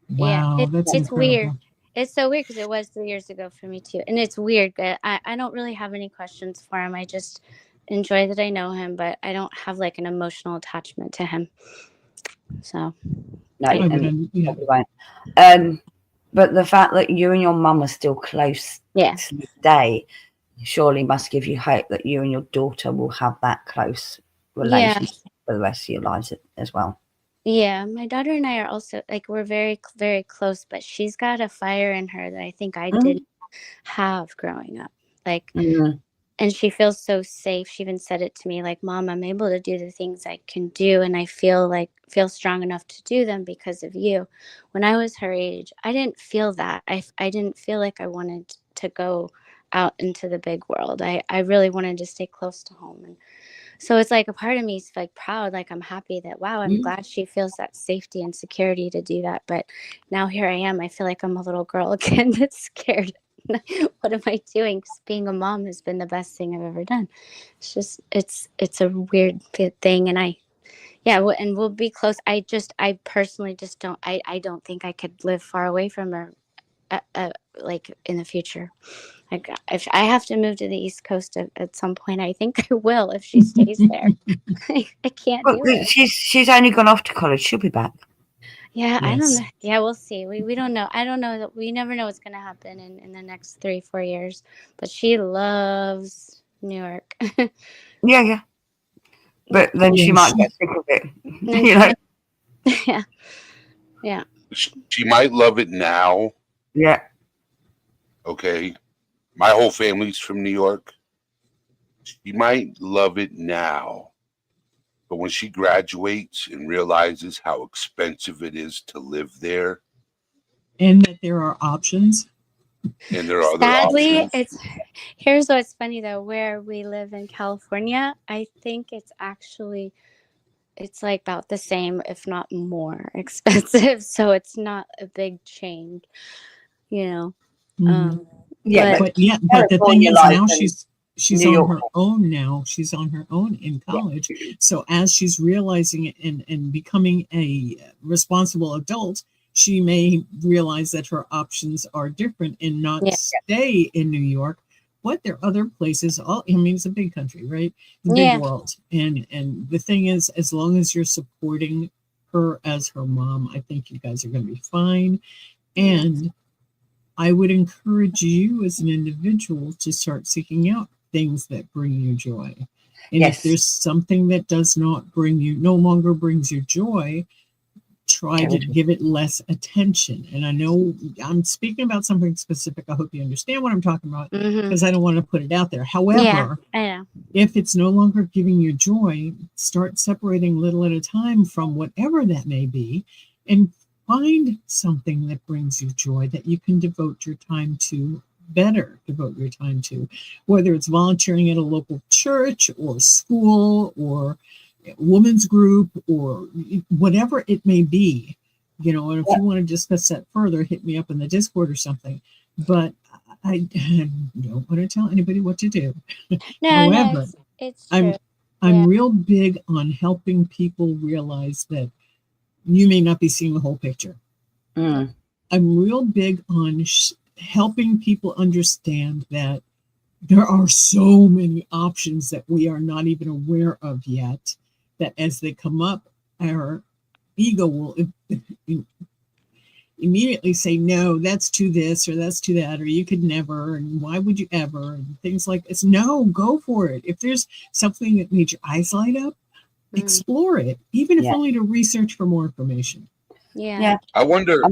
yeah, Wow, that's it's weird. incredible. It's so weird because it was 3 years ago for me too, and it's weird. But I don't really have any questions for him. I just enjoy that I know him, but I don't have like an emotional attachment to him. So No, yeah. and Yeah. probably won't. But the fact that you and your mum are still close Yeah. to this day surely must give you hope that you and your daughter will have that close relationship for the rest of your lives as well. Yeah, my daughter and I are also like, we're very, very close, but she's got a fire in her that I think I didn't have growing up. Like, and she feels so safe. She even said it to me, like, Mom, I'm able to do the things I can do, and I feel strong enough to do them because of you. When I was her age, I didn't feel that. I didn't feel like I wanted to go out into the big world. I really wanted to stay close to home. And so it's like a part of me is like proud, like I'm happy that, wow, I'm glad she feels that safety and security to do that. But now here I am. I feel like I'm a little girl again that's scared. What am I doing? 'Cause being a mom has been the best thing I've ever done. It's just, it's a weird thing. And and we'll be close. I personally just I don't think I could live far away from her, like in the future. Like, if I have to move to the East Coast at some point, I think I will if she stays there. I can't But do it. she's only gone off to college. She'll be back. Yeah, I don't Yes. know. Yeah, we'll see. We don't know. I don't know that we never know what's going to happen in the next 3-4 years. But she loves New York. Yeah. But then she Yeah, might get sick of it. And You know. yeah, yeah. She might love it now. Yeah. Okay. My whole family's from New York. She might love it now. But when she graduates and realizes how expensive it is to live there, and that there are options. and there are other Sadly, options, here's what's funny though. Where we live in California, I think it's like about the same, if not more expensive. So it's not a big change, you know. Mhm. Yeah, But But the thing California is, life now and she's New on York. her own now. She's on her own in college. So as she's realizing it and becoming a responsible adult, she may realize that her options are different and not yeah, stay in New York. But there are other places. I mean, it's a big country, right? It's a big yeah, world. And the thing is, as long as you're supporting her as her mom, I think you guys are going to be fine. And I would encourage you as an individual to start seeking out things that bring you joy. And if Yes. there's something that does not bring you, no longer brings you joy, try to give it less attention. And I know I'm speaking about something specific. I hope you understand what I'm talking about because I don't want to put it out there. However, I know. if it's no longer giving you joy, start separating little at a time from whatever that may be and find something that brings you joy that you can devote your time to devote your time to, whether it's volunteering at a local church or school or women's group or whatever it may be, you know. And if you want to discuss that further, hit me up in the Discord or something. But I don't want to tell anybody what to do. However, it's true. I'm real big on helping people realize that you may not be seeing the whole picture. I'm real big on helping people understand that there are so many options that we are not even aware of yet, that as they come up, our ego will immediately say, no, that's to this or that's to that, or you could never, and why would you ever, and things like this. No, go for it. If there's something that made your eyes light up, explore it, even if only to research for more information. Yeah. I wonder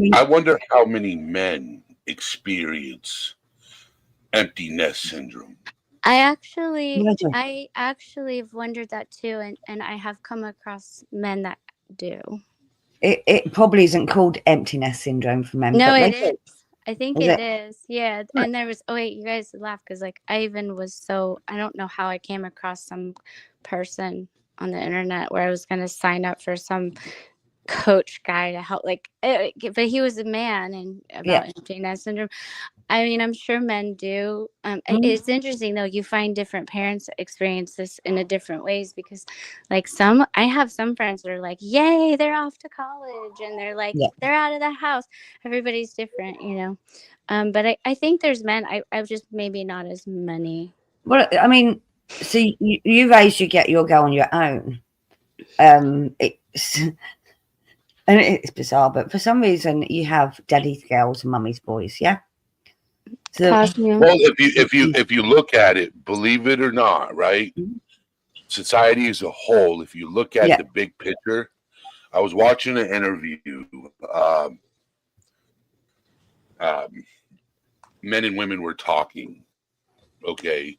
how many men experience empty nest syndrome. I actually have wondered that too, and I have come across men that do. It probably isn't called emptiness syndrome for men. No, but it is. I think it is. Yeah. And there was, oh wait, you guys laugh because like I even was I don't know how I came across some person on the internet where I was going to sign up for some coach guy to help, like, but he was a man and about empty nest syndrome. I mean, I'm sure men do. It's interesting though. You find different parents experience this in a different ways because, like, I have some friends that are like, "Yay, they're off to college," and they're like, "They're out of the house." Everybody's different, you know. But I think there's men. I've just maybe not as many. Well, I mean, see, you raised your girl on your own. It's bizarre, but for some reason you have daddy's girls and mummy's boys. Yeah. So, well, if you look at it, believe it or not, right? Society as a whole, if you look at the big picture, I was watching an interview. Men and women were talking. Okay,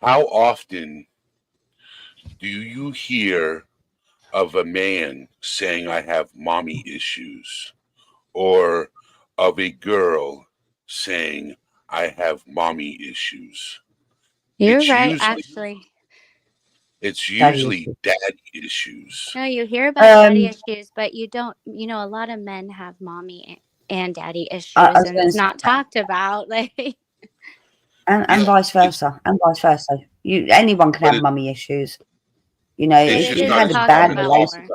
how often do you hear of a man saying, "I have mommy issues," or of a girl saying, "I have mommy issues"? You're right, actually. It's usually daddy issues. No, you hear about daddy issues, but you don't. You know, a lot of men have mommy and daddy issues, and it's not talked about. Like, and vice versa, anyone can have mummy issues. You know, if you had a bad relationship.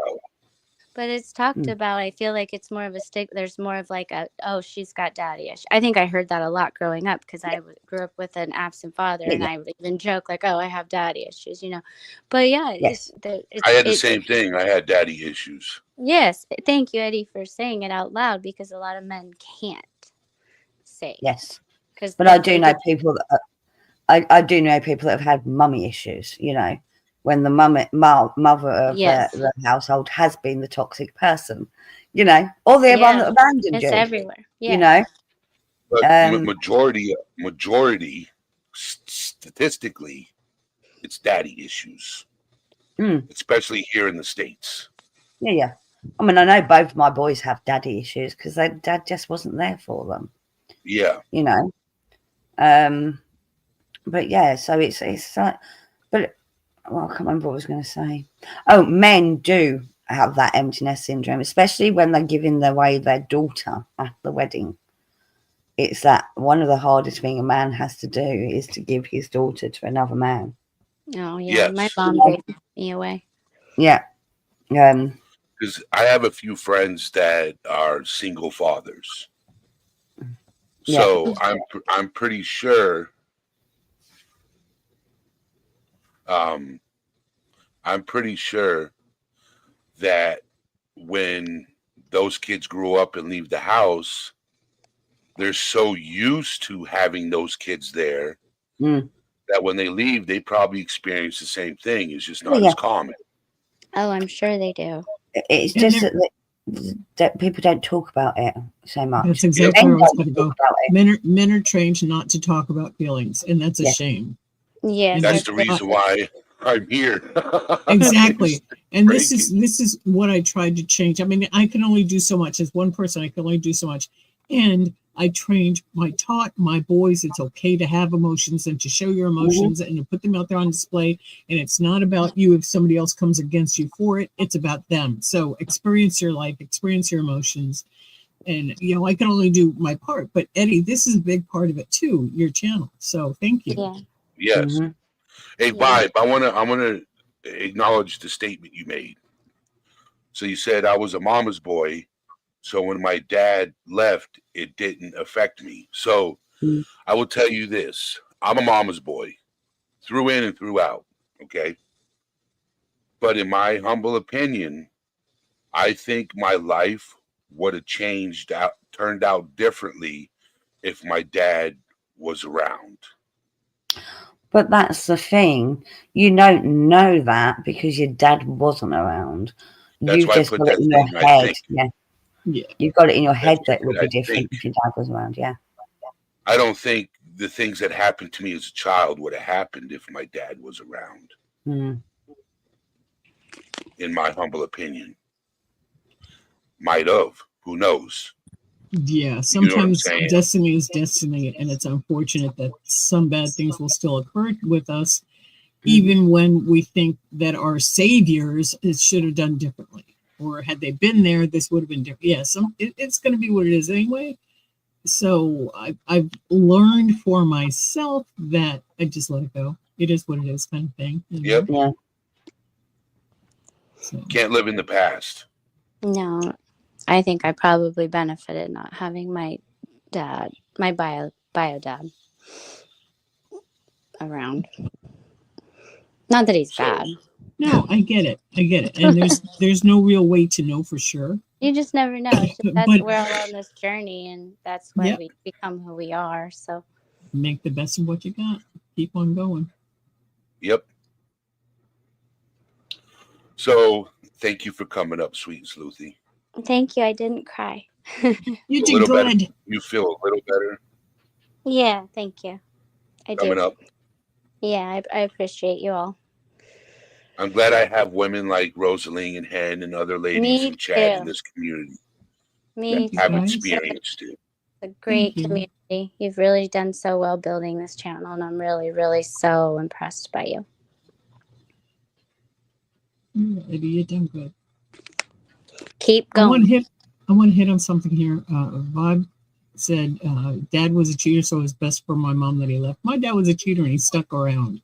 But it's talked Mm. about. I feel like it's more of a stick. There's more of like a, oh, she's got daddy issues. I think I heard that a lot growing up because I grew up with an absent father, and Yeah. I would even joke like, oh, I have daddy issues, you know. But yeah, Yes. I had the same thing. I had daddy issues. Yes, thank you, Eddie, for saying it out loud because a lot of men can't say. Yes. Because But I do know people that I do know people that have had mummy issues, you know, when the mother of Yes. the household has been the toxic person, you know, or the one that abandoned it's you, everywhere. Yeah. you know. But majority, statistically, it's daddy issues, especially here in the States. Yeah, yeah. I mean, I know both my boys have daddy issues because their dad just wasn't there for them. Yeah. You know. But yeah, so it's like, but well, I can't remember what I was going to say. Oh, men do have that emptiness syndrome, especially when they're giving away their daughter at the wedding. It's that one of the hardest thing a man has to do is to give his daughter to another man. Oh yeah, Yes. my mom gave me away. Yeah. Because I have a few friends that are single fathers. Yeah. So I'm pretty sure I'm pretty sure that when those kids grow up and leave the house, they're so used to having those kids there that when they leave, they probably experience the same thing. It's just not as common. Oh, I'm sure they do. It's just that people don't talk about it so much. That's exactly where I was going to go. Men are trained not to talk about feelings, and that's a shame. Yes, that's the reason why I'm here. Exactly. And this is what I tried to change. I mean, I can only do so much as one person. I can only do so much. And I taught my boys it's okay to have emotions and to show your emotions and to put them out there on display. And it's not about you if somebody else comes against you for it. It's about them. So experience your life, experience your emotions. And, you know, I can only do my part. But Eddie, this is a big part of it too, your channel. So thank you. Yeah. Yes. Hey, Vibe, I wanna acknowledge the statement you made. So you said I was a mama's boy. So when my dad left, it didn't affect me. So I will tell you this. I'm a mama's boy through in and through out. Okay. But in my humble opinion, I think my life would have turned out differently if my dad was around. But that's the thing. You don't know that because your dad wasn't around. You've just got it in your head. Yeah. You've got it in your head that it would be different if your dad was around. Yeah. I don't think the things that happened to me as a child would have happened if my dad was around. In my humble opinion. Might have. Who knows? Yeah, sometimes destiny is destiny, and it's unfortunate that some bad things will still occur with us, even when we think that our saviors should have done differently, or had they been there, this would have been different. Yeah, it's going to be what it is anyway. So I've learned for myself that I just let it go. It is what it is, kind of thing. Yep. Yeah. So. Can't live in the past. No. I think I probably benefited not having my dad, my bio dad around. Not that he's bad. No, I get it. And there's no real way to know for sure. You just never know. We're all on this journey, and that's why we become who we are. So make the best of what you got. Keep on going. Yep. So thank you for coming up, sweet Sleuthy. Thank you. I didn't cry. You did good. Better. You feel a little better? Yeah, thank you. I coming do. Up. Yeah, I appreciate you all. I'm glad I have women like Rosalie and Hen and other ladies in chat in this community that have experienced it. It's a great community. You've really done so well building this channel, and I'm really, really so impressed by you. Eddie, you're doing good. Keep going. I want to hit on something here. Bob said dad was a cheater, so it was best for my mom that he left. My dad was a cheater and he stuck around.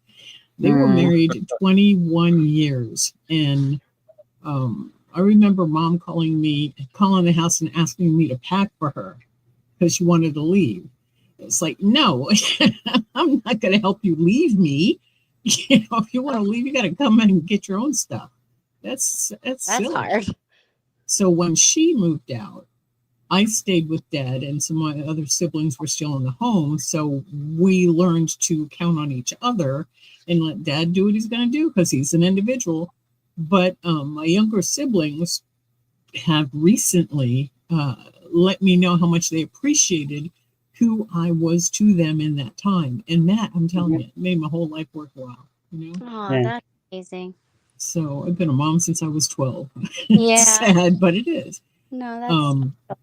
They were married 21 years, and I remember mom calling the house and asking me to pack for her because she wanted to leave. It's like, no, I'm not going to help you leave me. If you want to leave, you got to come in and get your own stuff. That's silly. hard. So when she moved out, I stayed with dad, and some of my other siblings were still in the home. So we learned to count on each other and let dad do what he's going to do because he's an individual. But my younger siblings have recently let me know how much they appreciated who I was to them in that time. And that, I'm telling you, it made my whole life worthwhile, you know? Oh, Yeah. that's amazing. So I've been a mom since I was 12. Yeah. It's sad, but it is. No, that's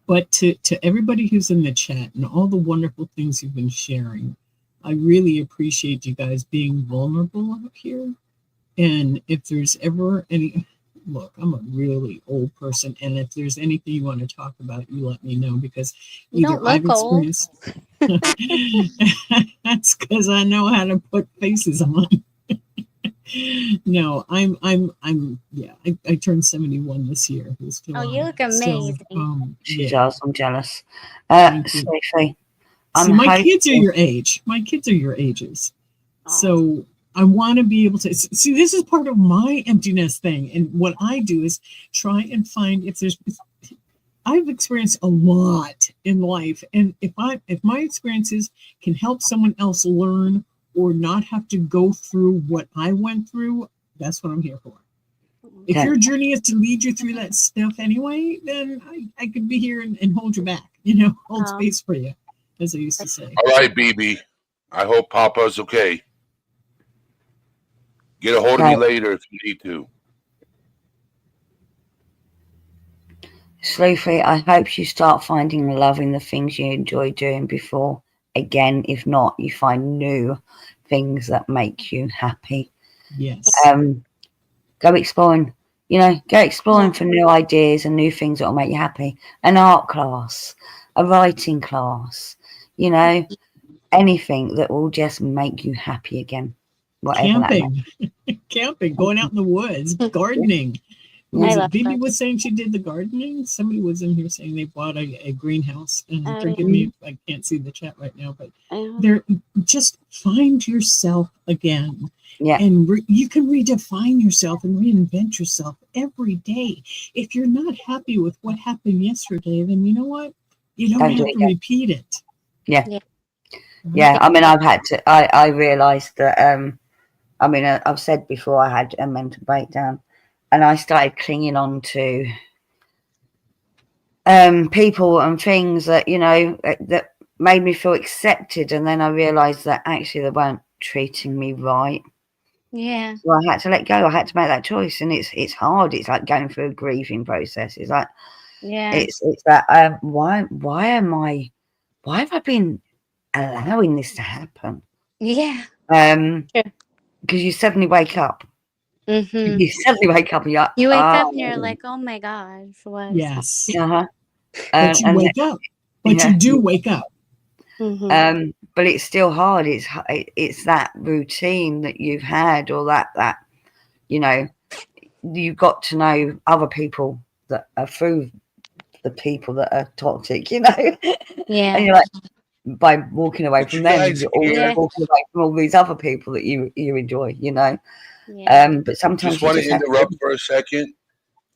But to everybody who's in the chat and all the wonderful things you've been sharing, I really appreciate you guys being vulnerable out here. And if there's ever any, look, I'm a really old person, and if there's anything you want to talk about, you let me know, because You either don't I've look old. experienced. That's because I know how to put faces on. No, yeah, I turned 71 this year. Oh, you look So, amazing. She yeah. does. I'm jealous. Thank you. Sophie, See, my kids are your age. My kids are your ages. Oh. So I want to be able to see, this is part of my emptiness thing. And what I do is try and find I've experienced a lot in life. And if my experiences can help someone else learn or not have to go through what I went through, that's what I'm here for. If Okay. your journey is to lead you through that stuff anyway, then I could be here and hold you back, hold space for you, as I used to say. All right, BB. I hope Papa's okay. Get a hold of me later if you need to. Sleuthie, I hope you start finding love in the things you enjoy doing before. Again, if not, you find new things that make you happy. Yes. Go exploring. Go exploring for new ideas and new things that will make you happy. An art class, a writing class, anything that will just make you happy again. Whatever Camping, camping, going out in the woods, gardening. Bibi was saying she did the gardening. Somebody was in here saying they bought a greenhouse. And forgive me if I can't see the chat right now, but they're just find yourself again. Yeah. And you can redefine yourself and reinvent yourself every day. If you're not happy with what happened yesterday, then you know what? You don't have to repeat it. Yeah. Yeah. I mean, I've had to, I realized that, I've said before I had a mental breakdown. And I started clinging on to people and things that, that made me feel accepted. And then I realized that actually they weren't treating me right. Yeah. So I had to let go. I had to make that choice. And it's hard. It's like going through a grieving process. It's like, it's that, why have I been allowing this to happen? Yeah. Because you suddenly wake up. Mm-hmm. You suddenly wake up and you're like, you wake up and you're like, oh my gosh, what? Yes. But you wake up. But you do wake up. Mm-hmm. But it's still hard. It's that routine that you've had, or that you've got to know other people that are through the people that are toxic, Yeah. And you're like, by walking away from them, you're also walking away from all these other people that you enjoy, Yeah. But sometimes just want to interrupt for a second.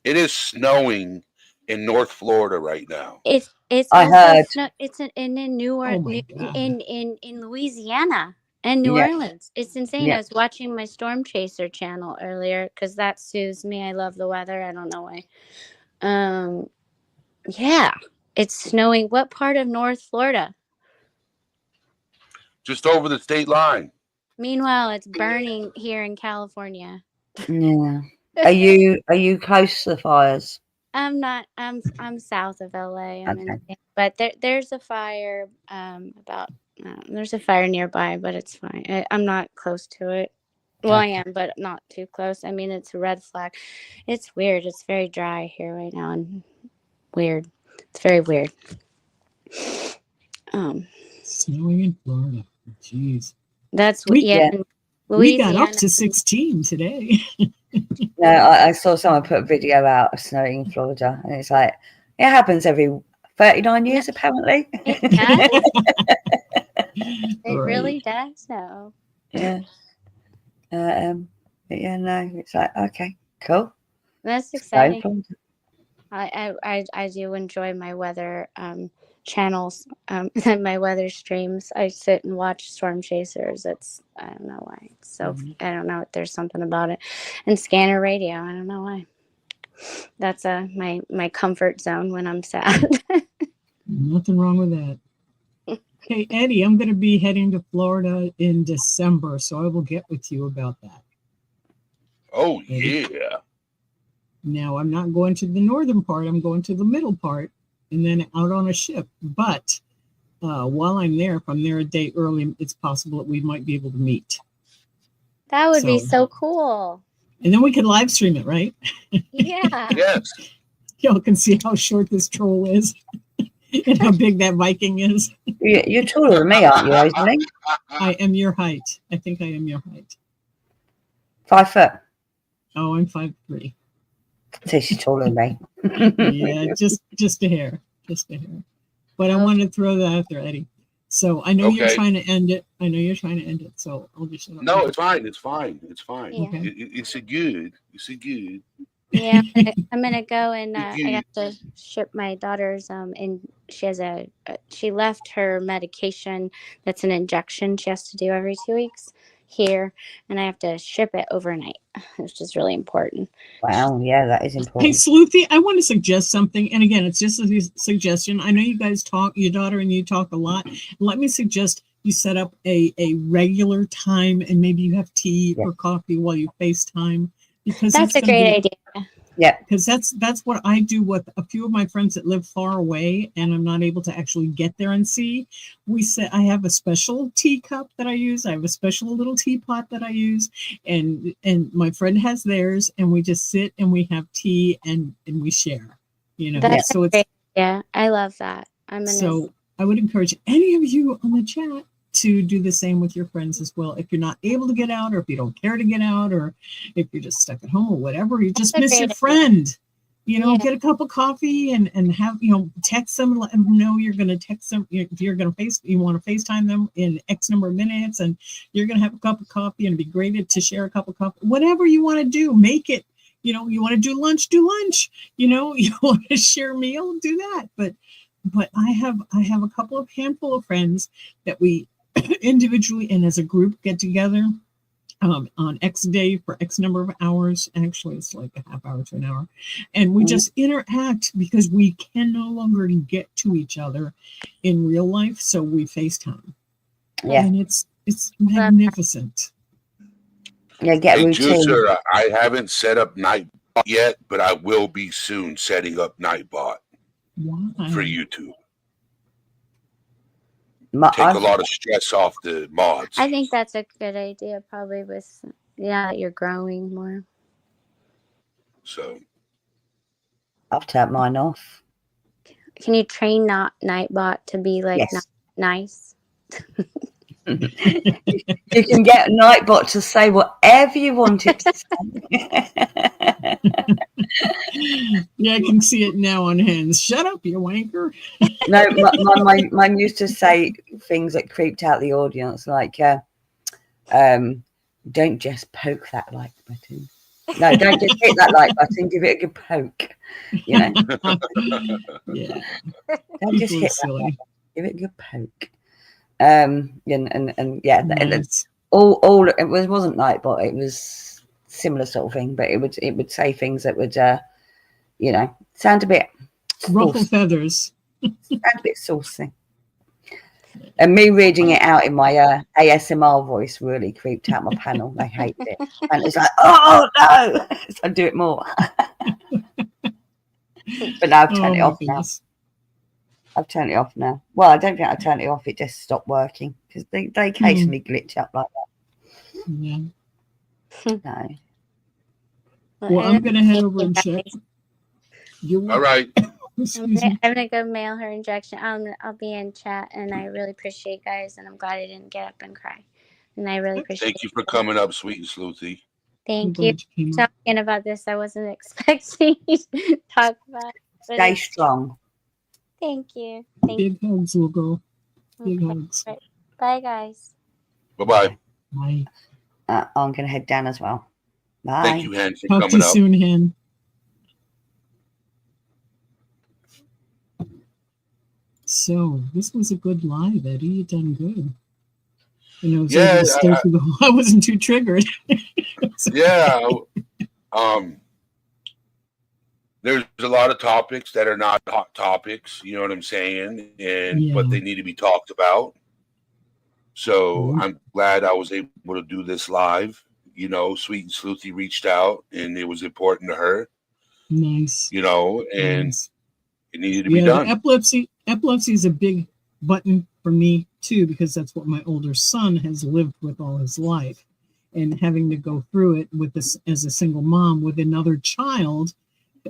It is snowing in North Florida right now. It's I heard it's in New Orleans, in Louisiana and New Yeah. Orleans. It's insane. Yeah. I was watching my Storm Chaser channel earlier because that soothes me. I love the weather. I don't know why. Yeah, it's snowing. What part of North Florida? Just over the state line. Meanwhile, it's burning here in California. Yeah. Are you close to the fires? I'm not. I'm south of LA. Okay. But there's a fire. There's a fire nearby, but it's fine. I'm not close to it. Well, I am, but not too close. I mean, it's a red flag. It's weird. It's very dry here right now, and weird. It's very weird. Snowing in Florida. Jeez. That's We Louisiana. got up to 16 today. No, I saw someone put a video out of snowing in Florida, and it's like it happens every 39 years, apparently. It does. It Right. really does. So Yeah. But yeah, no, it's like okay, cool. that's So, exciting. I do enjoy my weather channels and my weather streams. I sit and watch Storm Chasers. I don't know why. So I don't know. There's something about it. And Scanner Radio. I don't know why. That's my comfort zone when I'm sad. Nothing wrong with that. Okay, Eddie, I'm going to be heading to Florida in December, so I will get with you about that. Oh, Eddie? yeah. Now, I'm not going to the northern part. I'm going to the middle part and then out on a ship. But while I'm there, if I'm there a day early, it's possible that we might be able to meet. That would be so cool. And then we could live stream it, right? Yeah. Yes. Y'all can see how short this troll is and how big that Viking is. You're taller than me, aren't you, Rosalie? I am your height. I think I am your height. 5 foot. Oh, I'm 5'3". So she's taller than me. Yeah, just a hair. Just a hair. But I wanted to throw that out there, Eddie. So I know you're Okay. trying to end it. So I'll just shut up. No, it's fine. It's fine. It's fine. Yeah. Okay. It's a good. It's a good. Yeah, I'm gonna go and I have to ship my daughter's and she has she left her medication that's an injection she has to do every 2 weeks here, and I have to ship it overnight, which is really important. Wow, yeah, that is Hey, important. Sleuthy, I want to suggest something. And again, it's just a suggestion. I know you guys talk, your daughter and you talk a lot. Let me suggest you set up a regular time and maybe you have tea or coffee while you FaceTime. Because that's a great idea. Yeah, because that's what I do with a few of my friends that live far away and I'm not able to actually get there and see. I have a special teacup that I use. I have a special little teapot that I use, and my friend has theirs, and we just sit and we have tea and we share. That's so it's great. Yeah, I love that. so I would encourage any of you on the chat to do the same with your friends as well. If you're not able to get out, or if you don't care to get out, or if you're just stuck at home or whatever, you just miss your friend, get a cup of coffee and have, text them, let them know you're going to text them. If you're going to you want to FaceTime them in X number of minutes and you're going to have a cup of coffee and it'd be great to share a cup of coffee, whatever you want to do, make it, you want to do lunch, you want to share a meal, do that. But I have a couple of handful of friends that we individually and as a group get together on X day for X number of hours. Actually, it's like a half hour to an hour. And we just interact because we can no longer get to each other in real life. So we FaceTime. Yeah. And it's magnificent. Yeah, get Hey, routine. Juicer, I haven't set up Nightbot yet, but I will be soon setting up Nightbot for YouTube. Take a lot of stress off the mods. I think that's a good idea, probably with that you're growing more. So I've turned mine off. Can you train Nightbot to be like nice? You can get Nightbot to say whatever you want it to say. Yeah, I can see it now on hands. Shut up, you wanker. No, mine used to say things that creeped out the audience, like, don't just poke that like button. No, don't just hit that like button, give it a good poke. Yeah. Don't just hit that like button, give it a good poke. And yeah, Nice. all it wasn't Nightbot, it was similar sort of thing, but it would say things that would sound a bit ruffle feathers. Sound a bit saucy. And me reading it out in my ASMR voice really creeped out my panel. They hated it. And it's like, oh no! So I do it more. But now I've turned it off now. I've turned it off now. Well, I don't think I turned it off. It just stopped working because they occasionally glitch up like that. Yeah. No. Well, I'm going to head over and check. All right. I'm gonna go mail her injection. I'll be in chat, and I really appreciate you guys, and I'm glad I didn't get up and cry. And I really appreciate. Thank you for coming up, sweet and sleuthy. Thank you. glad you came up. Talking about this, I wasn't expecting you to talk about it. but Stay it's- strong. Thank you. Thank you. Big hugs, little girl. Big Okay. hugs. Right. Bye, guys. Bye-bye. Bye. I'm going to head down as well. Bye. Thank you, Hen, for Talk to coming you up. soon, Hen. So this was a good live, Eddie. You done good. And I was able to stay through the whole. I wasn't too triggered. Yeah. There's a lot of topics that are not hot topics, you know what I'm saying? But they need to be talked about. So I'm glad I was able to do this live. You know, Sweet and Sleuthy reached out and it was important to her. Nice. You know, and nice. It needed to be done. Epilepsy is a big button for me too, because that's what my older son has lived with all his life. And having to go through it with this as a single mom with another child,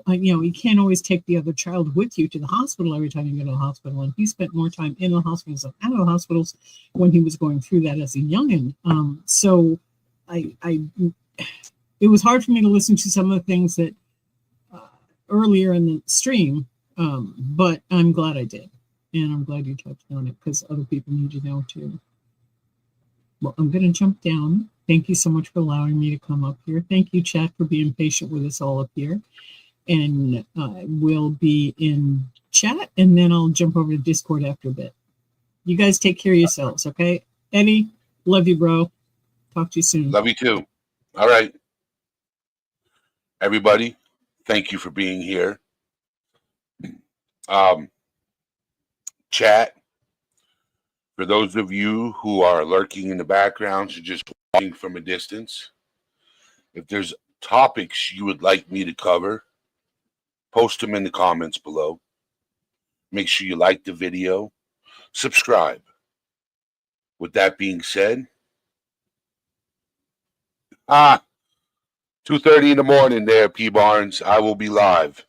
you know, you can't always take the other child with you to the hospital every time you go to the hospital. And he spent more time in the hospitals than out of the hospitals when he was going through that as a youngin. So it was hard for me to listen to some of the things that earlier in the stream, but I'm glad I did. And I'm glad you touched on it because other people need to know too. Well, I'm going to jump down. Thank you so much for allowing me to come up here. Thank you, chat, for being patient with us all up here. And we'll be in chat, and then I'll jump over to Discord after a bit. You guys take care of yourselves, okay? Eddie, love you, bro. Talk to you soon. Love you too. All right. Everybody, thank you for being here. Chat, for those of you who are lurking in the background or just watching from a distance, if there's topics you would like me to cover, post them in the comments below. Make sure you like the video, subscribe. With that being said, 2:30 in the morning there, P. Barnes. I will be live.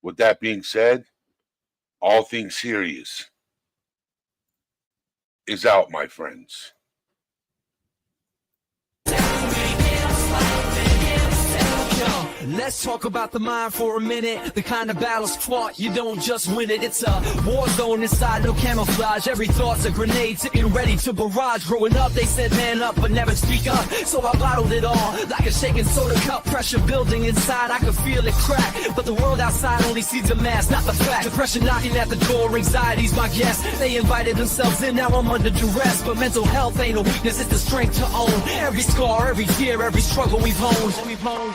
With that being said, all things serious is out, my friends. Let's talk about the mind for a minute. The kind of battles fought, you don't just win it. It's a war zone inside, no camouflage. Every thought's a grenade, sitting ready to barrage. Growing up, they said man up, but never speak up. So I bottled it all, like a shaking soda cup. Pressure building inside, I could feel it crack. But the world outside only sees the mask, not the fact. Depression knocking at the door, anxiety's my guest. They invited themselves in, now I'm under duress. But mental health ain't a weakness, it's the strength to own. Every scar, every tear, every struggle we've honed.